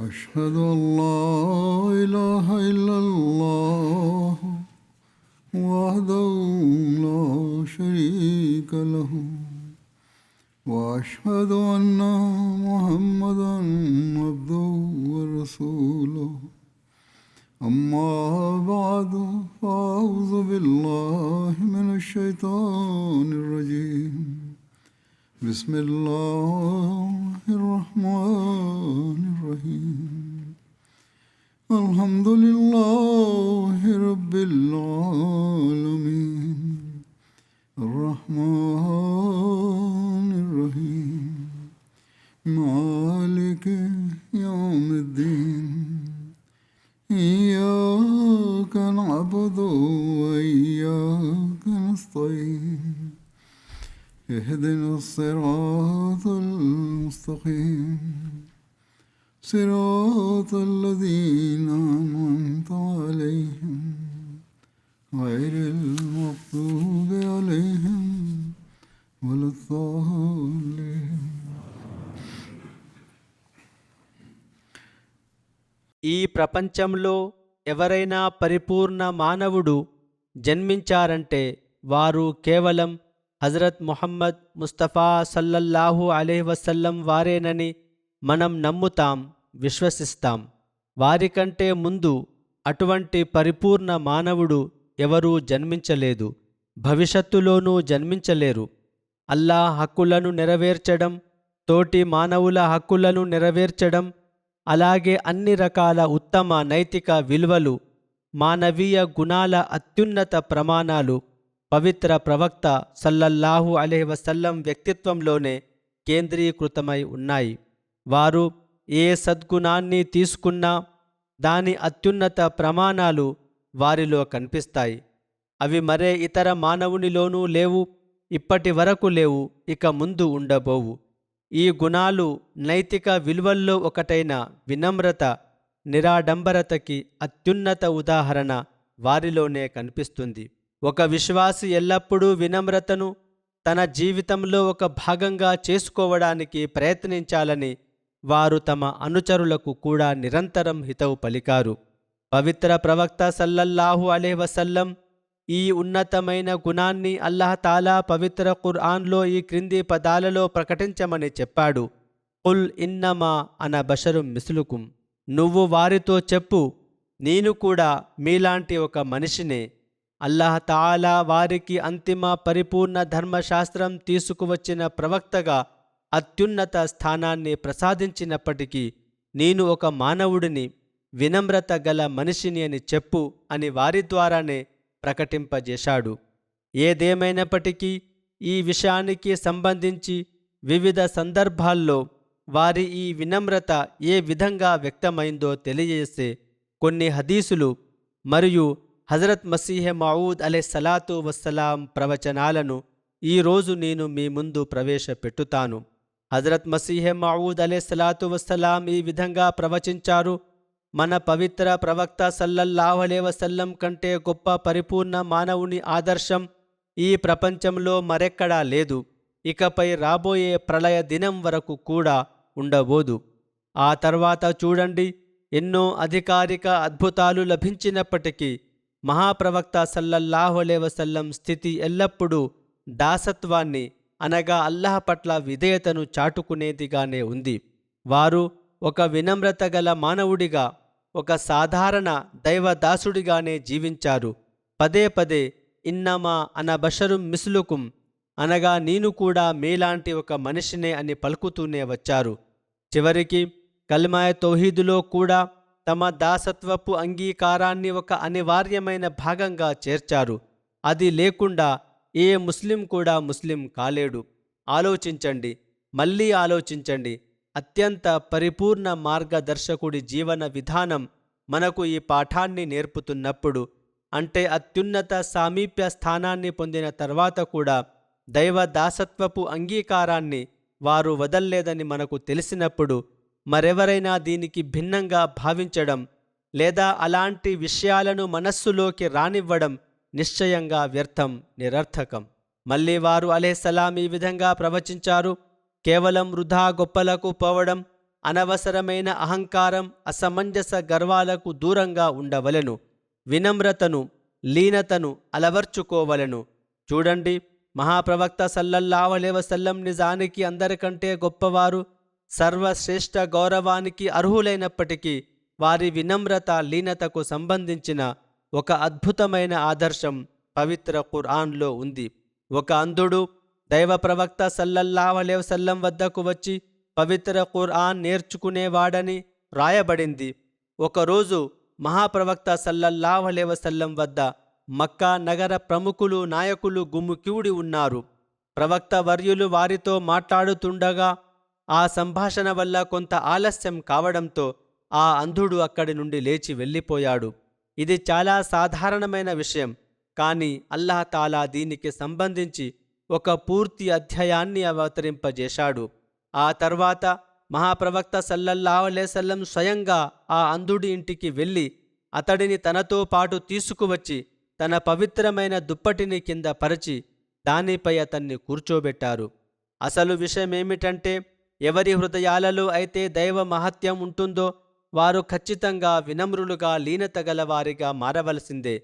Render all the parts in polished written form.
أشهد أن لا إله إلا الله وحده لا شريك له وأشهد أن محمدا عبده ورسوله أما بعد فأعوذ بالله من الشيطان الرجيم بسم الله الرحمن الرحيم الحمد لله رب العالمين الرحمن الرحيم مالك يوم الدين إياك نعبد وإياك نستعين اهدنا الصراط المستقيم صراط الذين أنعمت عليهم غير المغضوب عليهم ولا الضالين. ఈ ప్రపంచంలో ఎవరైనా పరిపూర్ణ మానవుడు జన్మించారంటే వారు కేవలం హజరత్ ముహమ్మద్ ముస్తఫా సల్లల్లాహు అలైహి వసల్లం వారేనని మనం నమ్ముతాం, విశ్వసిస్తాం. వారికంటే ముందు అటువంటి పరిపూర్ణ మానవుడు ఎవరూ జన్మించలేదు, భవిష్యత్తులోనూ జన్మించలేరు. అల్లాహ్ హక్కులను నెరవేర్చడం, తోటి మానవుల హక్కులను నెరవేర్చడం, అలాగే అన్ని రకాల ఉత్తమ నైతిక విలువలు, మానవీయ గుణాల అత్యున్నత ప్రమాణాలు పవిత్ర ప్రవక్త సల్లల్లాహు అలైహి వసల్లం వ్యక్తిత్వంలోనే కేంద్రీకృతమై ఉన్నాయి. వారు ఏ సద్గుణాన్ని తీసుకున్నా దాని అత్యున్నత ప్రమాణాలు వారిలో కనిపిస్తాయి. అవి మరే ఇతర మానవునిలోనూ లేవు, ఇప్పటి వరకు లేవు, ఇక ముందు ఉండబోవు. ఈ గుణాలు నైతిక విలువల్లో ఒకటైన వినమ్రత, నిరాడంబరతకి అత్యున్నత ఉదాహరణ వారిలోనే కనిపిస్తుంది. ఒక విశ్వాసి ఎల్లప్పుడూ వినమ్రతను తన జీవితంలో ఒక భాగంగా చేసుకోవడానికి ప్రయత్నించాలని వారు తమ అనుచరులకు కూడా నిరంతరం హితవు పలికారు. పవిత్ర ప్రవక్త సల్లల్లాహు అలైహి వసల్లం ఈ ఉన్నతమైన గుణాన్ని అల్లాహ్ తాలా పవిత్ర ఖుర్ఆన్లో ఈ క్రింది పదాలలో ప్రకటించమని చెప్పాడు. కుల్ ఇన్నమా అన బషరుం మిస్లుకుం, నువ్వు వారితో చెప్పు, నేను కూడా మీలాంటి ఒక మనిషినే. అల్లాహ్ తాలా వారికి అంతిమ పరిపూర్ణ ధర్మశాస్త్రం తీసుకువచ్చిన ప్రవక్తగా అత్యున్నత స్థానాన్ని ప్రసాదించినప్పటికీ నేను ఒక మానవుడిని, వినమ్రత గల మనిషిని అని చెప్పు అని వారి ద్వారానే ప్రకటింపజేశాడు. ఏదేమైనప్పటికీ ఈ విషయానికి సంబంధించి వివిధ సందర్భాల్లో వారి ఈ వినమ్రత ఏ విధంగా వ్యక్తమైందో తెలియజేసే కొన్ని హదీసులు మరియు హజరత్ మసీహ్ మౌఊద్ అలైహిస్సలాతు వస్సలాం ప్రవచనాలను ఈరోజు నేను మీ ముందు ప్రవేశపెట్టుతాను. హజరత్ మసీహ్ మౌఊద్ అలైహిస్సలాతు వస్సలాం ఈ విధంగా ప్రవచించారు: మన పవిత్ర ప్రవక్త సల్లల్లాహు అలైహి వసల్లం కంటే గొప్ప పరిపూర్ణ మానవుని ఆదర్శం ఈ ప్రపంచంలో మరెక్కడా లేదు, ఇకపై రాబోయే ప్రళయ దినం వరకు కూడా ఉండబోదు. ఆ తర్వాత చూడండి, ఎన్నో అధికారిక అద్భుతాలు లభించినప్పటికీ మహాప్రవక్త సల్లల్లాహు అలైహి వసల్లం స్థితి ఎల్లప్పుడూ దాసత్వాన్ని అనగా అల్లాహ్ పట్ల విధేయతను చాటుకునేదిగానే ఉంది. వారు ఒక వినమ్రత గల మానవుడిగా, ఒక సాధారణ దైవదాసుడిగానే జీవించారు. పదే పదే ఇన్నమా అన బషరుం మిస్లుకుం అనగా నేను కూడా మీలాంటి ఒక మనిషినే అని పలుకుతూనే వచ్చారు. చివరికి కల్మాయ తౌహీదులో కూడా తమ దాసత్వపు అంగీకారాన్ని ఒక అనివార్యమైన భాగంగా చేర్చారు. అది లేకుండా ఏ ముస్లిం కూడా ముస్లిం కాలేడు. ఆలోచించండి, మళ్ళీ ఆలోచించండి. అత్యంత పరిపూర్ణ మార్గదర్శకుడి జీవన విధానం మనకు ఈ పాఠాన్ని నేర్పుతున్నప్పుడు, అంటే అత్యున్నత సామీప్య స్థానాన్ని పొందిన తర్వాత కూడా దైవ దాసత్వపు అంగీకారాన్ని వారు వదల్లేదని మనకు తెలిసినప్పుడు, మరెవరైనా దీనికి భిన్నంగా భావించడం లేదా అలాంటి విషయాలను మనస్సులోకి రానివ్వడం నిశ్చయంగా వ్యర్థం, నిరర్థకం. మళ్ళీ వారు అలైహిస్సలాం ఈ విధంగా ప్రవచించారు: కేవలం వృధా గొప్పలకు పోవడం, అనవసరమైన అహంకారం, అసమంజస గర్వాలకు దూరంగా ఉండవలెను. వినమ్రతను, లీనతను అలవర్చుకోవలెను. చూడండి, మహాప్రవక్త సల్లల్లాహు అలైహి వసల్లం నిజానికి అందరికంటే గొప్పవారు, సర్వశ్రేష్ఠ గౌరవానికి అర్హులైనప్పటికీ వారి వినమ్రత, లీనతకు సంబంధించిన ఒక అద్భుతమైన ఆదర్శం పవిత్ర ఖురాన్లో ఉంది. ఒక అంధుడు దైవ ప్రవక్త సల్లల్లాహు అలైహి వసల్లం వద్దకు వచ్చి పవిత్ర ఖురాన్ నేర్చుకునేవాడని రాయబడింది. ఒకరోజు మహాప్రవక్త సల్లల్లాహు అలైహి వసల్లం వద్ద మక్కా నగర ప్రముఖులు, నాయకులు గుమికూడి ఉన్నారు. ప్రవక్త వర్యులు వారితో మాట్లాడుతుండగా ఆ సంభాషణ వల్ల కొంత ఆలస్యం కావడంతో ఆ అంధుడు అక్కడి నుండి లేచి వెళ్ళిపోయాడు. ఇది చాలా సాధారణమైన విషయం, కానీ అల్లాహ్ తాలా దీనికి సంబంధించి ఒక పూర్తి అధ్యాయాన్ని అవతరింపజేశాడు. ఆ తర్వాత మహాప్రవక్త సల్లల్లాహు అలైహి వసల్లం స్వయంగా ఆ అంధుడి ఇంటికి వెళ్ళి అతడిని తనతో పాటు తీసుకువచ్చి తన పవిత్రమైన దుప్పటిని కింద పరిచి దానిపై అతన్ని కూర్చోబెట్టారు. అసలు విషయమేమిటంటే, ఎవరి హృదయాలలో అయితే దైవ మహత్యం ఉంటుందో వారు ఖచ్చితంగా వినమ్రులుగా, లీనత గలవారిగా మారవలసిందే.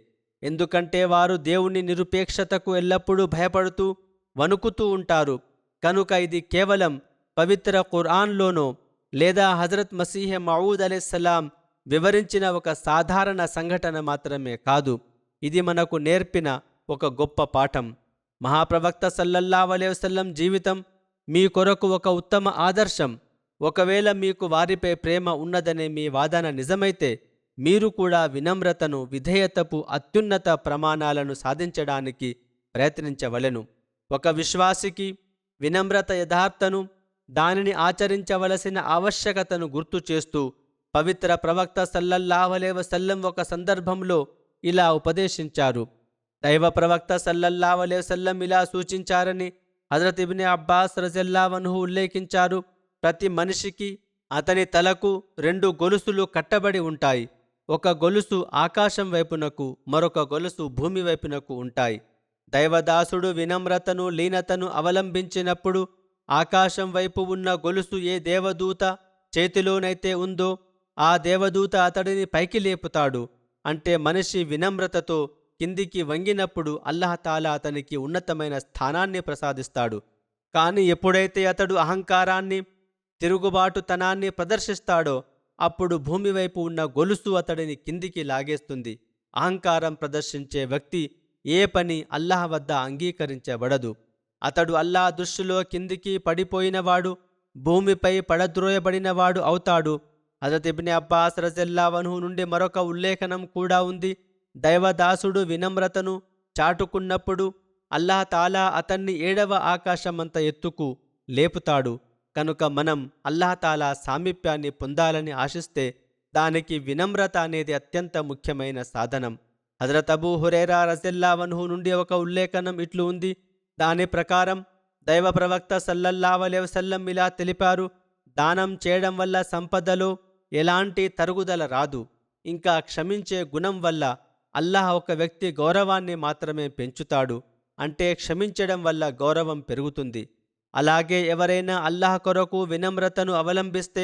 ఎందుకంటే వారు దేవుని నిరుపేక్షతకు ఎల్లప్పుడూ భయపడుతూ, వణుకుతూ ఉంటారు. కనుక ఇది కేవలం పవిత్ర ఖురాన్లోనో లేదా హజరత్ మసీహ్ మౌఊద్ అలైహిస్సలాం వివరించిన ఒక సాధారణ సంఘటన మాత్రమే కాదు, ఇది మనకు నేర్పిన ఒక గొప్ప పాఠం. మహాప్రవక్త సల్లల్లాహు అలైహి వసల్లం జీవితం మీ కొరకు ఒక ఉత్తమ ఆదర్శం. ఒకవేళ మీకు వారిపై ప్రేమ ఉన్నదనే మీ వాదన నిజమైతే మీరు కూడా వినమ్రతను, విధేయతపు అత్యున్నత ప్రమాణాలను సాధించడానికి ప్రయత్నించవలెను. ఒక విశ్వాసికి వినమ్రత యథార్థను, దానిని ఆచరించవలసిన ఆవశ్యకతను గుర్తు చేస్తూ పవిత్ర ప్రవక్త సల్లల్లాహు అలైహి వసల్లం ఒక సందర్భంలో ఇలా ఉపదేశించారు. దైవ ప్రవక్త సల్లల్లాహు అలైహి వసల్లం ఇలా సూచించారని హజరత్ ఇబ్నే అబ్బాస్ రజియల్లాహు అన్హు ఉల్లేఖించారు. ప్రతి మనిషికి అతని తలకు 2 గొలుసులు కట్టబడి ఉంటాయి. ఒక గొలుసు ఆకాశం వైపునకు, మరొక గొలుసు భూమి వైపునకు ఉంటాయి. దైవదాసుడు వినమ్రతను, లీనతను అవలంబించినప్పుడు ఆకాశం వైపు ఉన్న గొలుసు ఏ దేవదూత చేతిలోనైతే ఉందో ఆ దేవదూత అతడిని పైకి లేపుతాడు. అంటే మనిషి వినమ్రతతో కిందికి వంగినప్పుడు అల్లాహ్ తాలా అతనికి ఉన్నతమైన స్థానాన్ని ప్రసాదిస్తాడు. కానీ ఎప్పుడైతే అతడు అహంకారాన్ని, తిరుగుబాటుతనాన్ని ప్రదర్శిస్తాడో అప్పుడు భూమి వైపు ఉన్న గొలుసు అతడిని కిందికి లాగేస్తుంది. అహంకారం ప్రదర్శించే వ్యక్తి ఏ పని అల్లాహ్ వద్ద అంగీకరించబడదు. అతడు అల్లాహ్ దృష్టిలో కిందికి పడిపోయినవాడు, భూమిపై పడద్రోయబడినవాడు అవుతాడు. హజరత్ ఇబ్నే అబ్బాస్ రజియల్లాహు అన్హు నుండి మరొక ఉల్లేఖనం కూడా ఉంది. దైవదాసుడు వినమ్రతను చాటుకున్నప్పుడు అల్లాహ్ తాలా అతన్ని 7వ ఆకాశమంత ఎత్తుకు లేపుతాడు. కనుక మనం అల్లాహ్ తాలా సామీప్యాన్ని పొందాలని ఆశిస్తే దానికి వినమ్రత అనేది అత్యంత ముఖ్యమైన సాధనం. హజరత్ అబూ హురైరా రజియల్లాహు అన్హు నుండి ఒక ఉల్లేఖనం ఇట్లు ఉంది. దాని ప్రకారం దైవ ప్రవక్త సల్లల్లాహు అలైహి వసల్లం ఇలా తెలిపారు: దానం చేయడం వల్ల సంపదలో ఎలాంటి తరుగుదల రాదు. ఇంకా క్షమించే గుణం వల్ల అల్లాహ్ ఒక వ్యక్తి గౌరవాన్ని మాత్రమే పెంచుతాడు. అంటే క్షమించడం వల్ల గౌరవం పెరుగుతుంది. అలాగే ఎవరైనా అల్లాహ్ కొరకు వినమ్రతను అవలంబిస్తే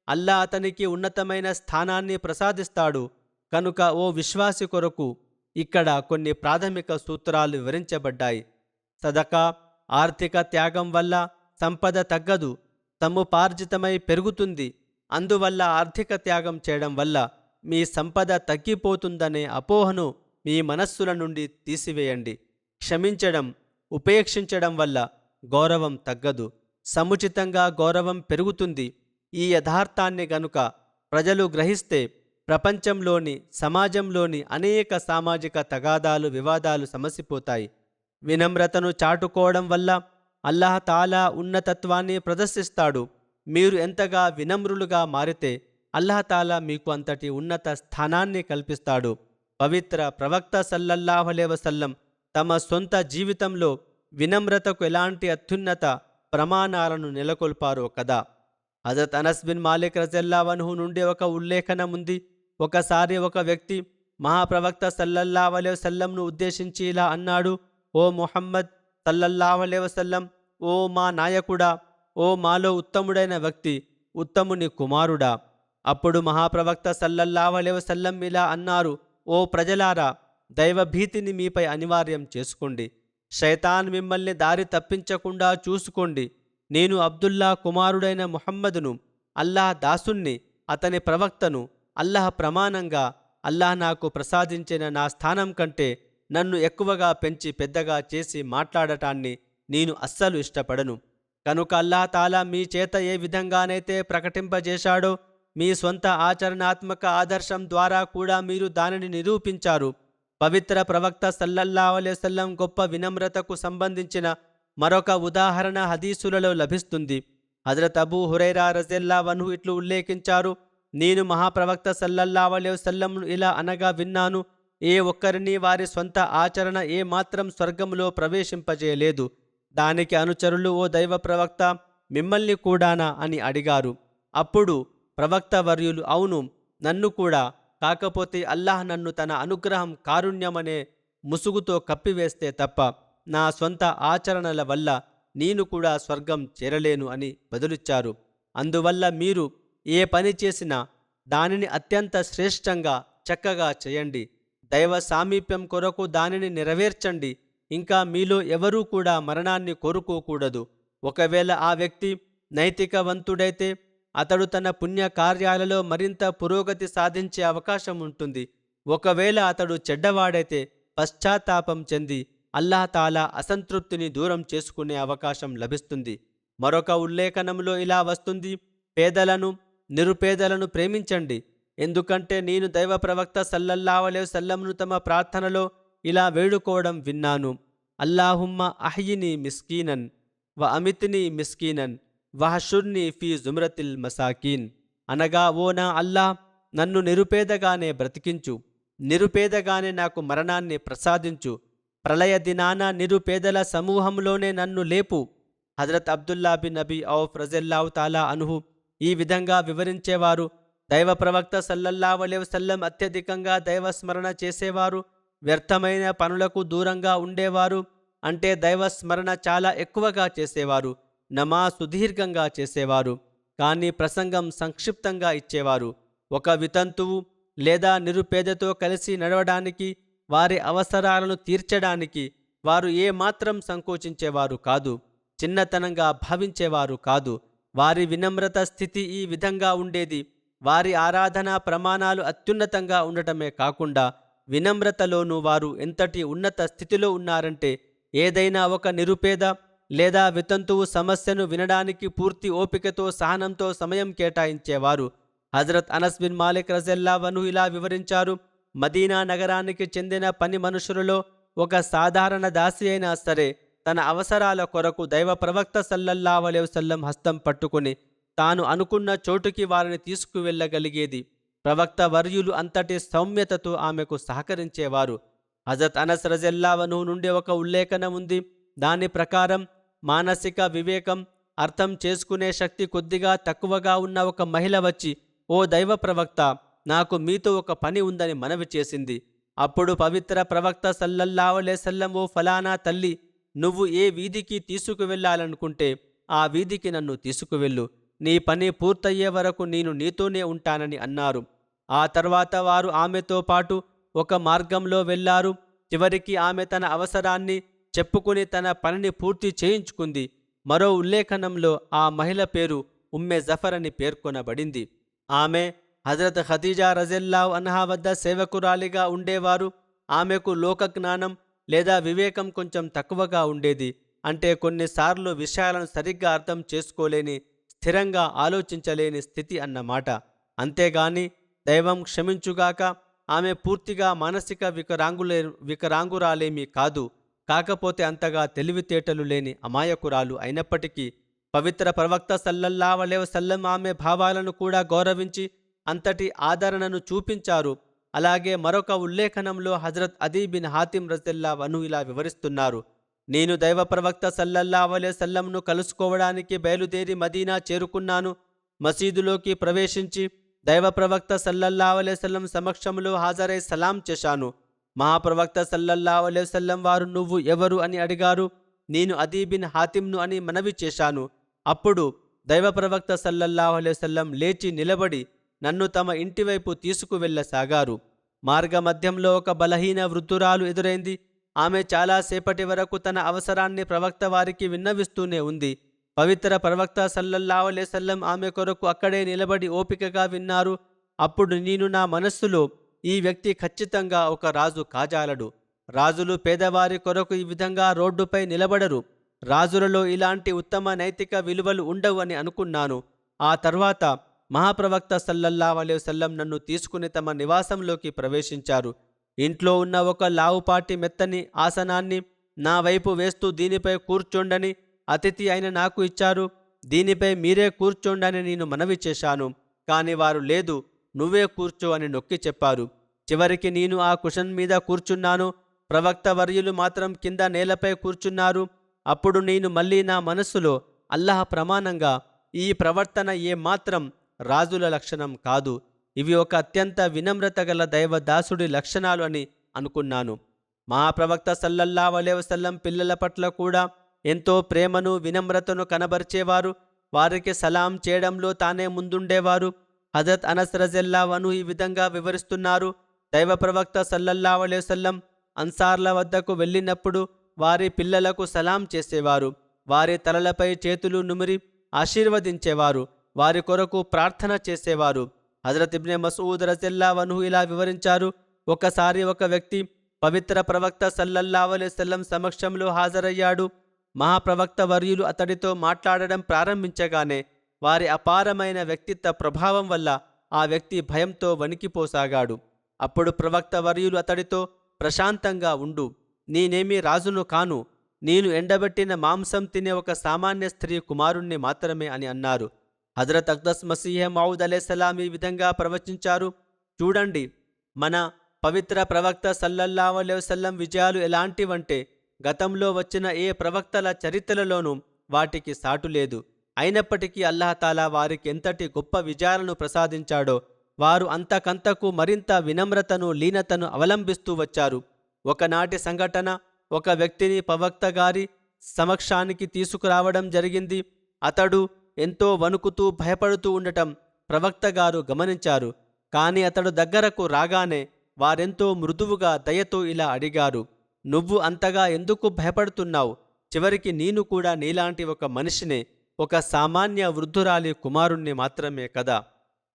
అల్లాహ్ అతనికి ఉన్నతమైన స్థానాన్ని ప్రసాదిస్తాడు. కనుక ఓ విశ్వాసి కొరకు ఇక్కడ కొన్ని ప్రాథమిక సూత్రాలు వివరించబడ్డాయి. సదకా, ఆర్థిక త్యాగం వల్ల సంపద తగ్గదు, సముపార్జితమై పెరుగుతుంది. అందువల్ల ఆర్థిక త్యాగం చేయడం వల్ల మీ సంపద తగ్గిపోతుందనే అపోహను మీ మనస్సుల నుండి తీసివేయండి. క్షమించడం, ఉపేక్షించడం వల్ల గౌరవం తగ్గదు, సముచితంగా గౌరవం పెరుగుతుంది. ఈ యథార్థాన్ని గనుక ప్రజలు గ్రహిస్తే ప్రపంచంలోని, సమాజంలోని అనేక సామాజిక తగాదాలు, వివాదాలు సమసిపోతాయి. వినమ్రతను చాటుకోవడం వల్ల అల్లాహ్ తాలా ఉన్నతత్వాన్ని ప్రదర్శిస్తాడు. మీరు ఎంతగా వినమ్రులుగా మారితే అల్లాహ్ తాలా మీకు అంతటి ఉన్నత స్థానాన్ని కల్పిస్తాడు. పవిత్ర ప్రవక్త సల్లల్లాహు అలైహి వసల్లం తమ సొంత జీవితంలో వినమ్రతకు ఎలాంటి అత్యున్నత ప్రమాణాలను నెలకొల్పారో కదా. హజరత్ అనస్ బిన్ మాలిక్ రజియల్లాహు అన్హు నుండి ఒక ఉల్లేఖనం ఉంది. ఒకసారి ఒక వ్యక్తి మహాప్రవక్త సల్లల్లాహు అలైహి వసల్లంను ఉద్దేశించి ఇలా అన్నాడు: ఓ ముహమ్మద్ సల్లల్లాహు అలైహి వసల్లం, ఓ మా నాయకుడా, ఓ మాలో ఉత్తముడైన వ్యక్తి, ఓ ఉత్తముని కుమారుడా? అప్పుడు మహాప్రవక్త సల్లల్లాహు అలైహి వసల్లం ఇలా అన్నారు: ఓ ప్రజలారా, దైవభీతిని మీపై అనివార్యం చేసుకోండి. శైతాన్ మిమ్మల్ని దారి తప్పించకుండా చూసుకోండి. నేను అబ్దుల్లా కుమారుడైన ముహమ్మదును, అల్లాహ్ దాసుణ్ణి, అతని ప్రవక్తను. అల్లాహ్ ప్రమాణంగా అల్లాహ్ నాకు ప్రసాదించిన నా స్థానం కంటే నన్ను ఎక్కువగా పెంచి పెద్దగా చేసి మాట్లాడటాన్ని నేను అస్సలు ఇష్టపడను. కనుక అల్లాహ్ తాలా మీ చేత ఏ విధంగానైతే ప్రకటింపజేశాడో మీ స్వంత ఆచరణాత్మక ఆదర్శం ద్వారా కూడా మీరు దానిని నిరూపించారు. పవిత్ర ప్రవక్త సల్లల్లాహు అలైహి వసల్లం గొప్ప వినమ్రతకు సంబంధించిన మరొక ఉదాహరణ హదీసులలో లభిస్తుంది. హజరత్ అబూ హురైరా రజియల్లాహు అన్హు ఇట్లు ఉల్లేఖించారు: నేను మహాప్రవక్త సల్లల్లాహు అలైహి వసల్లంను ఇలా అనగా విన్నాను: ఏ ఒక్కరిని వారి స్వంత ఆచరణ ఏ మాత్రం స్వర్గంలో ప్రవేశింపజేయలేదు. దానికి అనుచరులు, ఓ దైవ ప్రవక్త, మిమ్మల్ని కూడానా అని అడిగారు. అప్పుడు ప్రవక్త వర్యులు, అవును, నన్ను కూడా, కాకపోతే అల్లాహ్ నన్ను తన అనుగ్రహం కారుణ్యమనే ముసుగుతో కప్పివేస్తే తప్ప నా స్వంత ఆచరణల వల్ల నేను కూడా స్వర్గం చేరలేను అని బదులిచ్చారు. అందువల్ల మీరు ఏ పని చేసినా దానిని అత్యంత శ్రేష్టంగా చక్కగా చేయండి. దైవ సామీప్యం కొరకు దానిని నెరవేర్చండి. ఇంకా మీలో ఎవరూ కూడా మరణాన్ని కోరుకోకూడదు. ఒకవేళ ఆ వ్యక్తి నైతికవంతుడైతే అతడు తన పుణ్య కార్యాలలో మరింత పురోగతి సాధించే అవకాశం ఉంటుంది. ఒకవేళ అతడు చెడ్డవాడైతే పశ్చాత్తాపం చెంది అల్లాహ్ తాలా అసంతృప్తిని దూరం చేసుకునే అవకాశం లభిస్తుంది. మరొక ఉల్లేఖనంలో ఇలా వస్తుంది: పేదలను, నిరుపేదలను ప్రేమించండి. ఎందుకంటే నేను దైవ ప్రవక్త సల్లల్లాహు అలైహి వసల్లంను తమ ప్రార్థనలో ఇలా వేడుకోవడం విన్నాను: అల్లాహుమ్మ అహ్యిని మిస్కీనన్ వ అమిత్ని మిస్కీనన్ వహషుర్ని ఫీ జుమ్రతిల్ మసాకీన్. అనగా, ఓ నా అల్లాహ్, నన్ను నిరుపేదగానే బ్రతికించు, నిరుపేదగానే నాకు మరణాన్ని ప్రసాదించు, ప్రళయ దినాన నిరుపేదల సమూహంలోనే నన్ను లేపు. హజరత్ అబ్దుల్లా బిన్ అబీ ఔఫ్ రజియల్లాహు తాలా అన్హు ఈ విధంగా వివరించేవారు: దైవ ప్రవక్త సల్లల్లాహు అలైహి వసల్లం అత్యధికంగా దైవస్మరణ చేసేవారు, వ్యర్థమైన పనులకు దూరంగా ఉండేవారు. అంటే దైవస్మరణ చాలా ఎక్కువగా చేసేవారు, నమాజ్ సుదీర్ఘంగా చేసేవారు, కానీ ప్రసంగం సంక్షిప్తంగా ఇచ్చేవారు. ఒక వితంతువు లేదా నిరుపేదతో కలిసి నడవడానికి, వారి అవసరాలను తీర్చడానికి వారు ఏమాత్రం సంకోచించేవారు కాదు, చిన్నతనంగా భావించేవారు కాదు. వారి వినమ్రత స్థితి ఈ విధంగా ఉండేది: వారి ఆరాధనా ప్రమాణాలు అత్యున్నతంగా ఉండటమే కాకుండా వినమ్రతలోనూ వారు ఎంతటి ఉన్నత స్థితిలో ఉన్నారంటే, ఏదైనా ఒక నిరుపేద లేదా వితంతువు సమస్యను వినడానికి పూర్తి ఓపికతో, సహనంతో సమయం కేటాయించేవారు. హజరత్ అనస్ బిన్ మాలిక్ రజియల్లాహు అన్హు ఇలా వివరించారు: మదీనా నగరానికి చెందిన పని మనుషులలో ఒక సాధారణ దాసి అయినా సరే తన అవసరాల కొరకు దైవ ప్రవక్త సల్లల్లాహు అలైహి వసల్లం హస్తం పట్టుకుని తాను అనుకున్న చోటుకి వారిని తీసుకువెళ్ళగలిగేది. ప్రవక్త వర్యులు అంతటి సౌమ్యతతో ఆమెకు సహకరించేవారు. హజరత్ అనస్ రజియల్లాహు అన్హు నుండి ఒక ఉల్లేఖనం ఉంది. దాని ప్రకారం మానసిక వివేకం, అర్థం చేసుకునే శక్తి కొద్దిగా తక్కువగా ఉన్న ఒక మహిళ వచ్చి, ఓ దైవ ప్రవక్త, నాకు మీతో ఒక పని ఉందని మనవి చేసింది. అప్పుడు పవిత్ర ప్రవక్త సల్లల్లాహు అలైహి వసల్లం, ఓ ఫలానా తల్లి, నువ్వు ఏ వీధికి తీసుకువెళ్ళాలనుకుంటే ఆ వీధికి నన్ను తీసుకువెళ్ళు. నీ పని పూర్తయ్యే వరకు నేను నీతోనే ఉంటానని అన్నారు. ఆ తర్వాత వారు ఆమెతో పాటు ఒక మార్గంలో వెళ్ళారు. చివరికి ఆమె తన అవసరాన్ని చెప్పుకుని తన పనిని పూర్తి చేయించుకుంది. మరో ఉల్లేఖనంలో ఆ మహిళ పేరు ఉమ్మె జఫర్ అని పేర్కొనబడింది. ఆమె హజరత్ ఖదీజా రజియల్లాహు అన్హా వద్ద సేవకురాలిగా ఉండేవారు. ఆమెకు లోకజ్ఞానం లేదా వివేకం కొంచెం తక్కువగా ఉండేది. అంటే కొన్నిసార్లు విషయాలను సరిగ్గా అర్థం చేసుకోలేని, స్థిరంగా ఆలోచించలేని స్థితి అన్నమాట. అంతేగాని దైవం క్షమించుగాక ఆమె పూర్తిగా మానసిక వికరాంగురాలేమీ కాదు. కాకపోతే అంతగా తెలివితేటలు లేని అమాయకురాలు అయినప్పటికీ పవిత్ర ప్రవక్త సల్లల్లాహు అలైహి వసల్లం ఆమె భావాలను కూడా గౌరవించి అంతటి ఆదరణను చూపించారు. అలాగే మరొక ఉల్లేఖనంలో హజరత్ అదీ బిన్ హాతిం రజియల్లాహు అన్హు ఇలా వివరిస్తున్నారు: నేను దైవ ప్రవక్త సల్లల్లాహు అలైహి వసల్లంను కలుసుకోవడానికి బయలుదేరి మదీనా చేరుకున్నాను. మసీదులోకి ప్రవేశించి దైవ ప్రవక్త సల్లల్లాహు అలైహి వసల్లం సమక్షంలో హాజరై సలాం చేశాను. మహాప్రవక్త సల్లల్లాహు అలైహి వసల్లం వారు, నువ్వు ఎవరు అని అడిగారు. నేను అదీ బిన్ హాతింను అని మనవి చేశాను. అప్పుడు దైవ ప్రవక్త సల్లల్లాహు అలైహి వసల్లం లేచి నిలబడి నన్ను తమ ఇంటివైపు తీసుకువెళ్ళసాగారు. మార్గమధ్యంలో ఒక బలహీన వృద్ధురాలు ఎదురైంది. ఆమె చాలాసేపటి వరకు తన అవసరాన్ని ప్రవక్త వారికి విన్నవిస్తూనే ఉంది. పవిత్ర ప్రవక్త సల్లల్లాహు అలైహి వసల్లం ఆమె కొరకు అక్కడే నిలబడి ఓపికగా విన్నారు. అప్పుడు నేను నా మనస్సులో, ఈ వ్యక్తి ఖచ్చితంగా ఒక రాజు కాజాలడు. రాజులు పేదవారి కొరకు ఈ విధంగా రోడ్డుపై నిలబడరు. రాజులలో ఇలాంటి ఉత్తమ నైతిక విలువలు ఉండవు అని అనుకున్నాను. ఆ తర్వాత మహాప్రవక్త సల్లల్లాహు అలైహి వసల్లం నన్ను తీసుకుని తమ నివాసంలోకి ప్రవేశించారు. ఇంట్లో ఉన్న ఒక లావుపాటి మెత్తని ఆసనాన్ని నా వైపు వేస్తూ దీనిపై కూర్చోండని అతిథి అయిన నాకు ఇచ్చారు. దీనిపై మీరే కూర్చోండని నేను మనవి చేశాను. కానీ వారు లేదు, నువ్వే కూర్చో అని నొక్కి చెప్పారు. చివరికి నేను ఆ కుషన్ మీద కూర్చున్నాను. ప్రవక్త వర్యులు మాత్రం కింద నేలపై కూర్చున్నారు. అప్పుడు నేను మళ్ళీ నా మనస్సులో, అల్లాహ్ ప్రమాణంగా ఈ ప్రవర్తన ఏమాత్రం రాజుల లక్షణం కాదు. ఇవి ఒక అత్యంత వినమ్రత గల దైవదాసుడి లక్షణాలు అని అనుకున్నాను. మహాప్రవక్త సల్లల్లాహు అలైహి వసల్లం పిల్లల పట్ల కూడా ఎంతో ప్రేమను వినమ్రతను కనబరిచేవారు. వారికి సలాం చేయడంలో తానే ముందుండేవారు. హజరత్ అనస్ రజల్లాహు అన్హు ఈ విధంగా వివరిస్తున్నారు. దైవ ప్రవక్త సల్లల్లాహు అలైహి వసల్లం అన్సార్ల వద్దకు వెళ్ళినప్పుడు వారి పిల్లలకు సలాం చేసేవారు. వారి తలలపై చేతులు నుమిరి ఆశీర్వదించేవారు. వారి కొరకు ప్రార్థన చేసేవారు. హజరత్ ఇబ్నే మసూద్ రజల్లాహు అన్హు ఇలా వివరించారు. ఒకసారి ఒక వ్యక్తి పవిత్ర ప్రవక్త సల్లల్లాహు అలైహి వసల్లం సమక్షంలో హాజరయ్యాడు. మహాప్రవక్త వర్యులు అతడితో మాట్లాడడం ప్రారంభించగానే వారి అపారమైన వ్యక్తిత్వ ప్రభావం వల్ల ఆ వ్యక్తి భయంతో వణికిపోసాగాడు. అప్పుడు ప్రవక్త వర్యులు అతడితో, ప్రశాంతంగా ఉండు, నేనేమీ రాజును కాను, నేను ఎండబెట్టిన మాంసం తినే ఒక సామాన్య స్త్రీ కుమారుణ్ణి మాత్రమే అని అన్నారు. హజరత్ అక్దస్ మసీహ్ మౌద్ అలైహిస్సలాం ఈ విధంగా ప్రవచించారు. చూడండి, మన పవిత్ర ప్రవక్త సల్లల్లాహు అలైహి వసల్లం విజయాలు ఎలాంటివంటే గతంలో వచ్చిన ఏ ప్రవక్తల చరిత్రలలోనూ వాటికి సాటు లేదు. అయినప్పటికీ అల్లాహతాలా వారికి ఎంతటి గొప్ప విజయాలను ప్రసాదించాడో వారు అంతకంతకు మరింత వినమ్రతను, లీనతను అవలంబిస్తూ వచ్చారు. ఒకనాటి సంఘటన, ఒక వ్యక్తిని ప్రవక్త గారి సమక్షానికి తీసుకురావడం జరిగింది. అతడు ఎంతో వణుకుతూ భయపడుతూ ఉండటం ప్రవక్త గారు గమనించారు. కానీ అతడు దగ్గరకు రాగానే వారెంతో మృదువుగా దయతో ఇలా అడిగారు, నువ్వు అంతగా ఎందుకు భయపడుతున్నావు? చివరికి నేను కూడా నీలాంటి ఒక మనిషినే, ఒక సామాన్య వృద్ధురాలి కుమారుణ్ణి మాత్రమే కదా.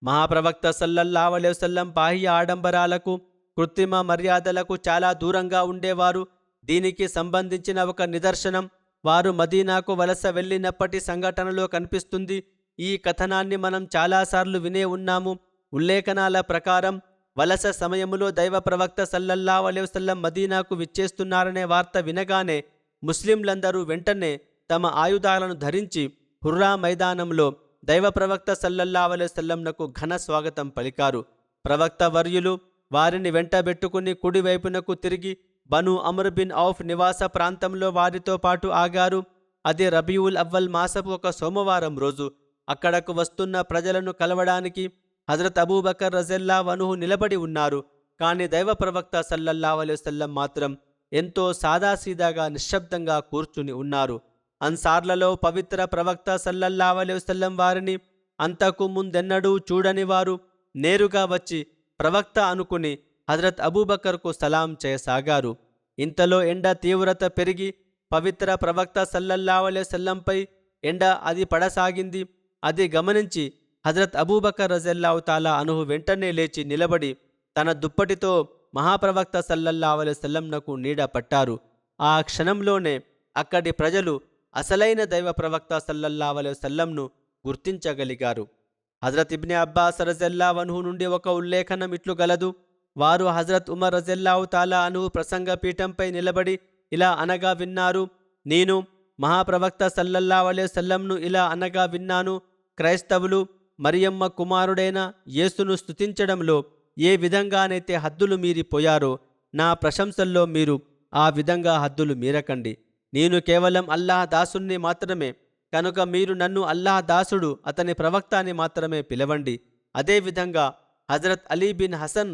మహాప్రవక్త సల్లల్లాహు అలైహి వసల్లం బాహ్య ఆడంబరాలకు, కృత్రిమ మర్యాదలకు చాలా దూరంగా ఉండేవారు. దీనికి సంబంధించిన ఒక నిదర్శనం వారు మదీనాకు వలస వెళ్ళినప్పటి సంఘటనలో కనిపిస్తుంది. ఈ కథనాన్ని మనం చాలాసార్లు వినే ఉన్నాము. ఉల్లేఖనాల ప్రకారం వలస సమయములో దైవ ప్రవక్త సల్లల్లాహు అలైహి వసల్లం మదీనాకు విచ్చేస్తున్నారనే వార్త వినగానే ముస్లింలందరూ వెంటనే తమ ఆయుధాలను ధరించి హుర్రా మైదానంలో దైవ ప్రవక్త సల్లల్లాహు అలైహి వసల్లంనకు ఘన స్వాగతం పలికారు. ప్రవక్త వర్యులు వారిని వెంటబెట్టుకుని కుడివైపునకు తిరిగి బను అమ్ర్ బిన్ ఔఫ్ నివాస ప్రాంతంలో వారితో పాటు ఆగారు. అది రబీఉల్ అవ్వల్ మాసపు ఒక సోమవారం రోజు. అక్కడకు వస్తున్న ప్రజలను కలవడానికి హజరత్ అబూబకర్ రజల్లాహు అన్హు నిలబడి ఉన్నారు. కానీ దైవ ప్రవక్త సల్లల్లాహు అలైహి వసల్లం మాత్రం ఎంతో సాదాసీదాగా నిశ్శబ్దంగా కూర్చుని ఉన్నారు. అన్సార్లలో పవిత్ర ప్రవక్త సల్లల్లాహు అలైహి వసల్లం వారిని అంతకు ముందెన్నడూ చూడని వారు నేరుగా వచ్చి ప్రవక్త అనుకుని హజరత్ అబూబకర్కు సలాం చేయసాగారు. ఇంతలో ఎండ తీవ్రత పెరిగి పవిత్ర ప్రవక్త సల్లల్లాహు అలైహి వసల్లంపై ఎండ అది పడసాగింది. అది గమనించి హజరత్ అబూబకర్ రజల్లాహు తాలా అన్హు వెంటనే లేచి నిలబడి తన దుప్పటితో మహాప్రవక్త సల్లల్లాహు అలైహి వసల్లంనకు నీడ పట్టారు. ఆ క్షణంలోనే అక్కడి ప్రజలు అసలైన దైవ ప్రవక్త సల్లల్లాహు అలైహి వసల్లంను గుర్తించగలిగారు. హజరత్ ఇబ్నే అబ్బాస్ రజల్లాహు అన్హు నుండి ఒక ఉల్లేఖనం ఇట్లు గలదు. వారు హజరత్ ఉమర్ రజల్లాహు తాలా అన్హు ప్రసంగ పీఠంపై నిలబడి ఇలా అనగా విన్నారు, నేను మహాప్రవక్త సల్లల్లాహు అలైహి వసల్లంను ఇలా అనగా విన్నాను, క్రైస్తవులు మరియమ్మ కుమారుడైన యేసును స్తుతించడంలో ఏ విధంగానైతే హద్దులు మీరిపోయారో నా ప్రశంసల్లో మీరు ఆ విధంగా హద్దులు మీరకండి. నేను కేవలం అల్లాహ్ దాసుణ్ణి మాత్రమే, కనుక మీరు నన్ను అల్లాహ్ దాసుడు, అతని ప్రవక్త అని మాత్రమే పిలవండి. అదేవిధంగా హజరత్ అలీ బిన్ హసన్